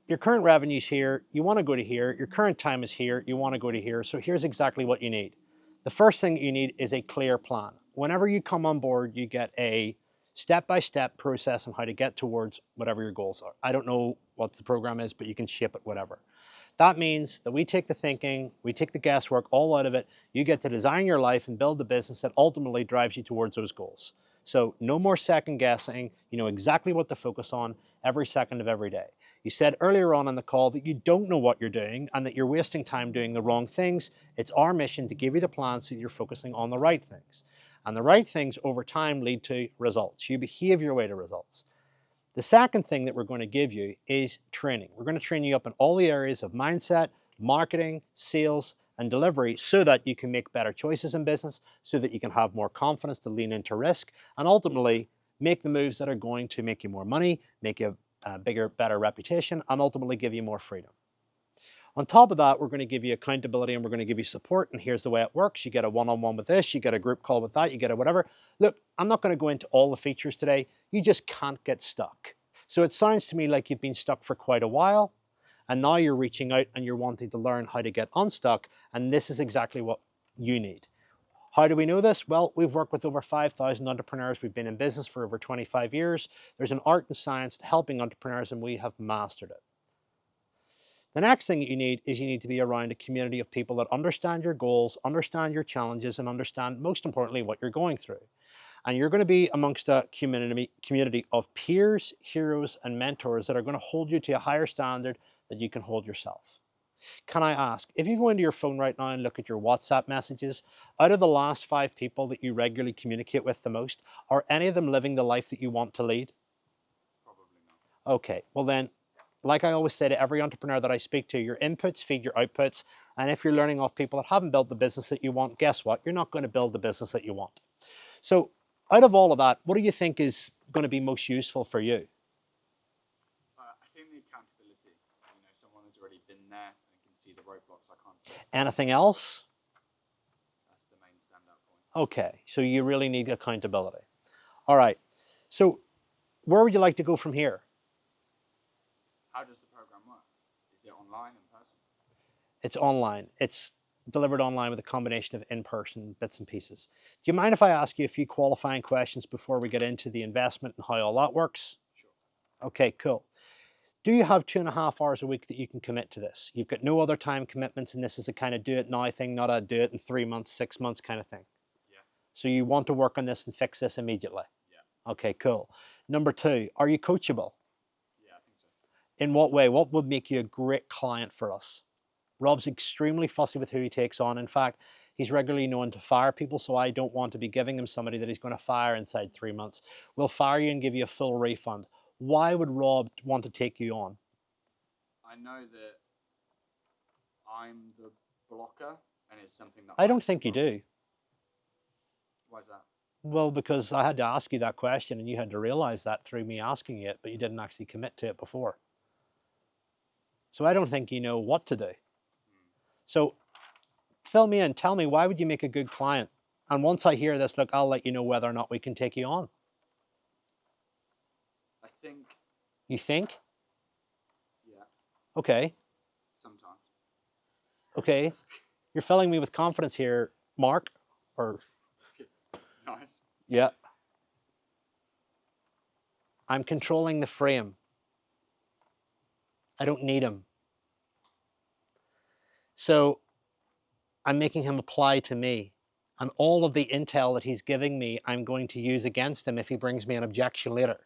your current revenue's here. You want to go to here. Your current time is here. You want to go to here. So here's exactly what you need. The first thing you need is a clear plan. Whenever you come on board, you get a step-by-step process on how to get towards whatever your goals are. I don't know what the program is, but you can shape it whatever. That means that we take the thinking, we take the guesswork all out of it. You get to design your life and build the business that ultimately drives you towards those goals. So no more second guessing. You know exactly what to focus on every second of every day. You said earlier on in the call that you don't know what you're doing and that you're wasting time doing the wrong things. It's our mission to give you the plan so that you're focusing on the right things. And the right things over time lead to results. You behave your way to results. The second thing that we're going to give you is training. We're going to train you up in all the areas of mindset, marketing, sales, and delivery so that you can make better choices in business, so that you can have more confidence to lean into risk, and ultimately make the moves that are going to make you more money, make you a bigger, better reputation, and ultimately give you more freedom. On top of that, we're going to give you accountability and we're going to give you support. And here's the way it works. You get a one-on-one with this, you get a group call with that, you get a whatever. Look, I'm not going to go into all the features today. You just can't get stuck. So it sounds to me like you've been stuck for quite a while, and now you're reaching out and you're wanting to learn how to get unstuck. And this is exactly what you need. How do we know this? Well, we've worked with over 5,000 entrepreneurs. We've been in business for over 25 years. There's an art and science to helping entrepreneurs, and we have mastered it. The next thing that you need is you need to be around a community of people that understand your goals, understand your challenges, and understand, most importantly, what you're going through. And you're going to be amongst a community of peers, heroes, and mentors that are going to hold you to a higher standard that you can hold yourself. Can I ask, if you go into your phone right now and look at your WhatsApp messages, out of the last 5 people that you regularly communicate with the most, are any of them living the life that you want to lead? Probably not. Okay, well then, like I always say to every entrepreneur that I speak to, your inputs feed your outputs. And if you're learning off people that haven't built the business that you want, guess what? You're not going to build the business that you want. So out of all of that, what do you think is going to be most useful for you? I think the accountability. Someone has already been there and can see the roadblocks I can't see. Anything else? That's the main standout point. Okay, so you really need accountability. All right, so where would you like to go from here? How does the program work? Is it online, in person? It's online. It's delivered online with a combination of in-person bits and pieces. Do you mind if I ask you a few qualifying questions before we get into the investment and how all that works? Sure. Okay, cool. Do you have 2.5 hours a week that you can commit to this? You've got no other time commitments, and this is a kind of do it now thing, not a do it in 3 months, 6 months kind of thing. Yeah. So you want to work on this and fix this immediately? Yeah. Okay, cool. Number 2, are you coachable? Yeah, I think so. In what way? What would make you a great client for us? Rob's extremely fussy with who he takes on. In fact, he's regularly known to fire people, so I don't want to be giving him somebody that he's going to fire inside 3 months. We'll fire you and give you a full refund. Why would Rob want to take you on? I know that I'm the blocker, and it's something that I don't think you do. Why is that? Well, because I had to ask you that question and you had to realize that through me asking you it, but you didn't actually commit to it before. So I don't think you know what to do. So fill me in. Tell me, why would you make a good client? And once I hear this, look, I'll let you know whether or not we can take you on. I think, You think? yeah, Okay. sometimes. Okay. You're filling me with confidence here, Mark. Or Nice. yeah. I'm controlling the frame. I don't need him. So I'm making him apply to me. And all of the intel that he's giving me, I'm going to use against him if he brings me an objection later.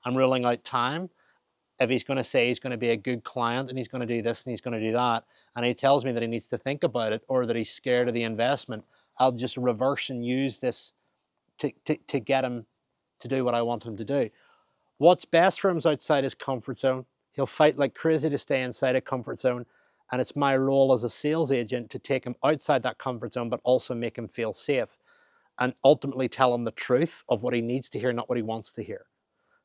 I'm ruling out time. If he's going to say he's going to be a good client and he's going to do this and he's going to do that, and he tells me that he needs to think about it or that he's scared of the investment, I'll just reverse and use this to get him to do what I want him to do. What's best for him is outside his comfort zone. He'll fight like crazy to stay inside a comfort zone. And it's my role as a sales agent to take him outside that comfort zone, but also make him feel safe and ultimately tell him the truth of what he needs to hear, not what he wants to hear.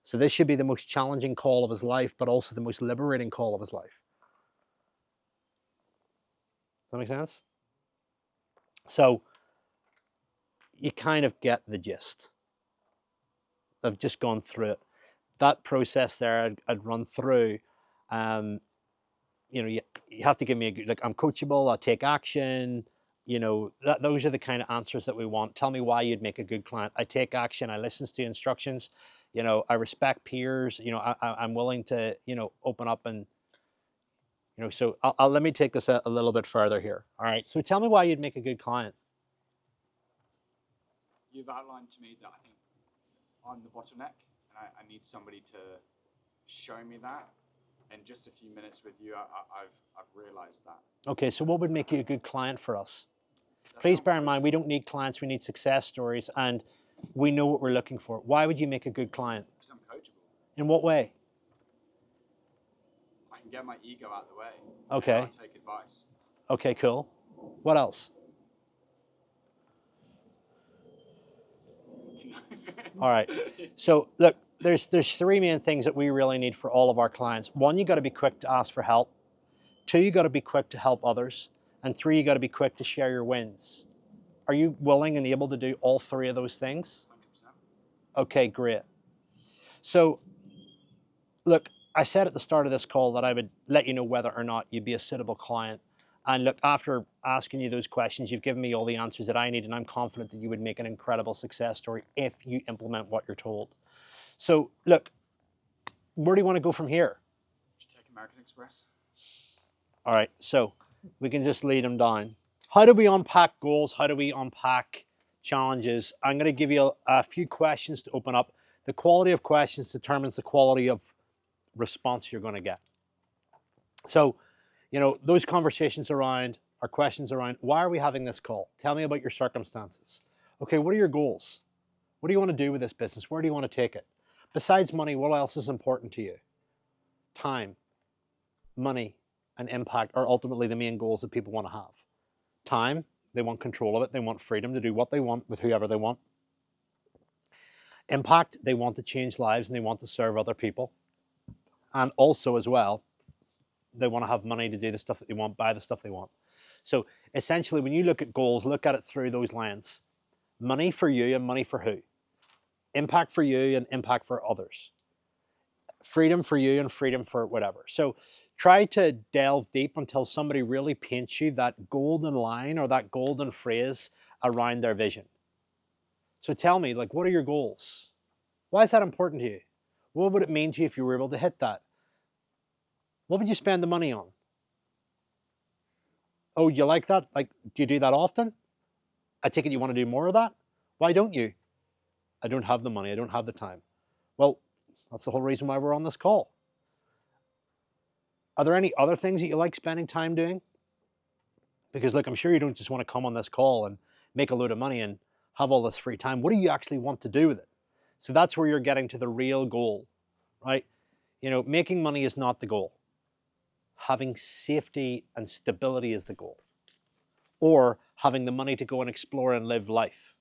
So this should be the most challenging call of his life, but also the most liberating call of his life. Does that make sense? So you kind of get the gist. I've just gone through it. That process there, I'd run through. You know, you have to give me a good, like, I'm coachable, I'll take action. You know, those are the kind of answers that we want. Tell me why you'd make a good client. I take action, I listen to instructions. You know, I respect peers. You know, I'm willing to, you know, open up and, you know, so let me take this a little bit further here. All right. So tell me why you'd make a good client. You've outlined to me that I think I'm the bottleneck, and I need somebody to show me that. In just a few minutes with you, I've realised that. Okay. So what would make you a good client for us? Please bear in mind, we don't need clients. We need success stories, and we know what we're looking for. Why would you make a good client? Because I'm coachable. In what way? I can get my ego out of the way. Okay. And I'll take advice. Okay, cool. What else? All right. So look, there's three main things that we really need for all of our clients. One, you got to be quick to ask for help. Two, you got to be quick to help others. And three, you got to be quick to share your wins. Are you willing and able to do all three of those things? 100%. Okay, great. So look, I said at the start of this call that I would let you know whether or not you'd be a suitable client. And look, after asking you those questions, you've given me all the answers that I need, and I'm confident that you would make an incredible success story if you implement what you're told. So look, where do you want to go from here? Did you take American Express? All right, so we can just lead them down. How do we unpack goals? How do we unpack challenges? I'm going to give you a few questions to open up. The quality of questions determines the quality of response you're going to get. So, you know, those conversations around, or questions around, why are we having this call? Tell me about your circumstances. Okay, what are your goals? What do you want to do with this business? Where do you want to take it? Besides money, what else is important to you? Time, money, and impact are ultimately the main goals that people want to have. Time, they want control of it. They want freedom to do what they want with whoever they want. Impact, they want to change lives and they want to serve other people. And also as well, they want to have money to do the stuff that they want, buy the stuff they want. So essentially, when you look at goals, look at it through those lenses. Money for you and money for who? Impact for you and impact for others. Freedom for you and freedom for whatever. So try to delve deep until somebody really paints you that golden line or that golden phrase around their vision. So tell me, like, what are your goals? Why is that important to you? What would it mean to you if you were able to hit that? What would you spend the money on? Oh, you like that? Like, do you do that often? I take it you want to do more of that? Why don't you? I don't have the money. I don't have the time. Well, that's the whole reason why we're on this call. Are there any other things that you like spending time doing? Because look, I'm sure you don't just want to come on this call and make a load of money and have all this free time. What do you actually want to do with it? So that's where you're getting to the real goal, right? You know, making money is not the goal. Having safety and stability is the goal. Or having the money to go and explore and live life.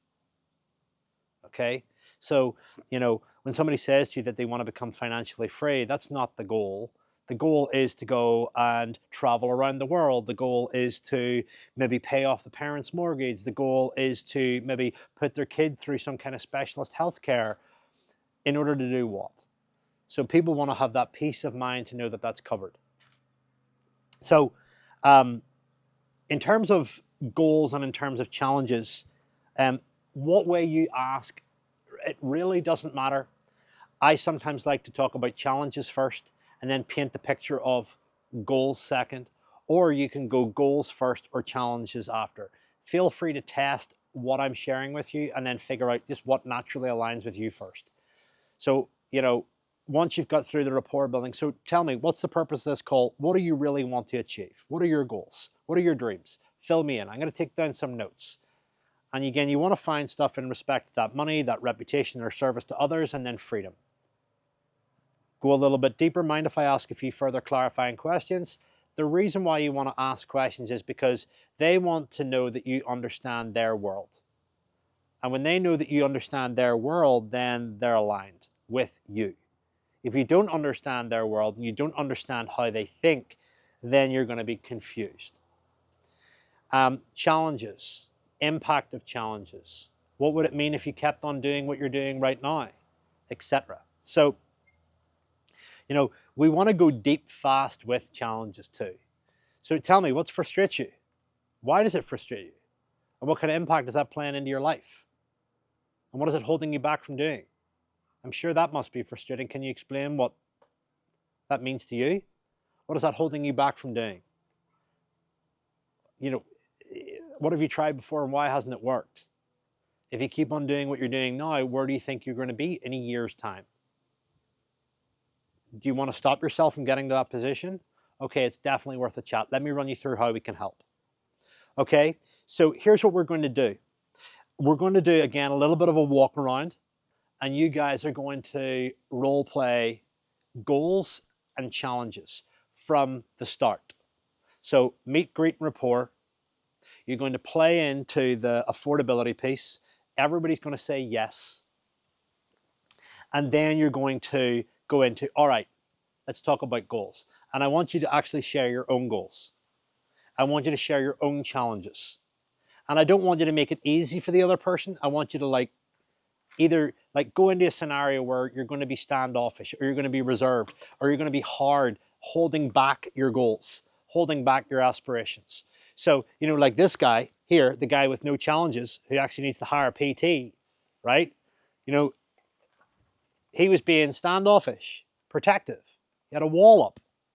Okay? So, you know, when somebody says to you that they want to become financially free, that's not the goal. The goal is to go and travel around the world. The goal is to maybe pay off the parents' mortgage. The goal is to maybe put their kid through some kind of specialist healthcare. In order to do what? So people want to have that peace of mind to know that that's covered. So in terms of goals and in terms of challenges, what way you ask, it really doesn't matter. I sometimes like to talk about challenges first and then paint the picture of goals second, or you can go goals first or challenges after. Feel free to test what I'm sharing with you and then figure out just what naturally aligns with you first. So, you know, once you've got through the rapport building, so tell me, what's the purpose of this call? What do you really want to achieve? What are your goals? What are your dreams? Fill me in. I'm going to take down some notes. And again, you want to find stuff in respect to that money, that reputation, or service to others, and then freedom. Go a little bit deeper. Mind if I ask a few further clarifying questions? The reason why you want to ask questions is because they want to know that you understand their world. And when they know that you understand their world, then they're aligned with you. If you don't understand their world and you don't understand how they think, then you're going to be confused. Challenges, impact of challenges. What would it mean if you kept on doing what you're doing right now, etc. So, you know, we want to go deep fast with challenges too. So tell me, what frustrates you? Why does it frustrate you? And what kind of impact is that playing into your life? And what is it holding you back from doing? I'm sure that must be frustrating. Can you explain what that means to you? What is that holding you back from doing? You know, what have you tried before and why hasn't it worked? If you keep on doing what you're doing now, where do you think you're going to be in a year's time? Do you want to stop yourself from getting to that position? Okay, it's definitely worth a chat. Let me run you through how we can help. Okay, so here's what we're going to do. We're going to do, again, a little bit of a walk around, and you guys are going to role play goals and challenges from the start. So meet, greet, and rapport. You're going to play into the affordability piece. Everybody's going to say yes. And then you're going to go into, all right, let's talk about goals. And I want you to actually share your own goals. I want you to share your own challenges. And I don't want you to make it easy for the other person. I want you to either go into a scenario where you're going to be standoffish, or you're going to be reserved, or you're going to be hard, holding back your goals, holding back your aspirations. So, you know, like this guy here, the guy with no challenges, who actually needs to hire a PT, right? You know, he was being standoffish, protective. He had a wall up.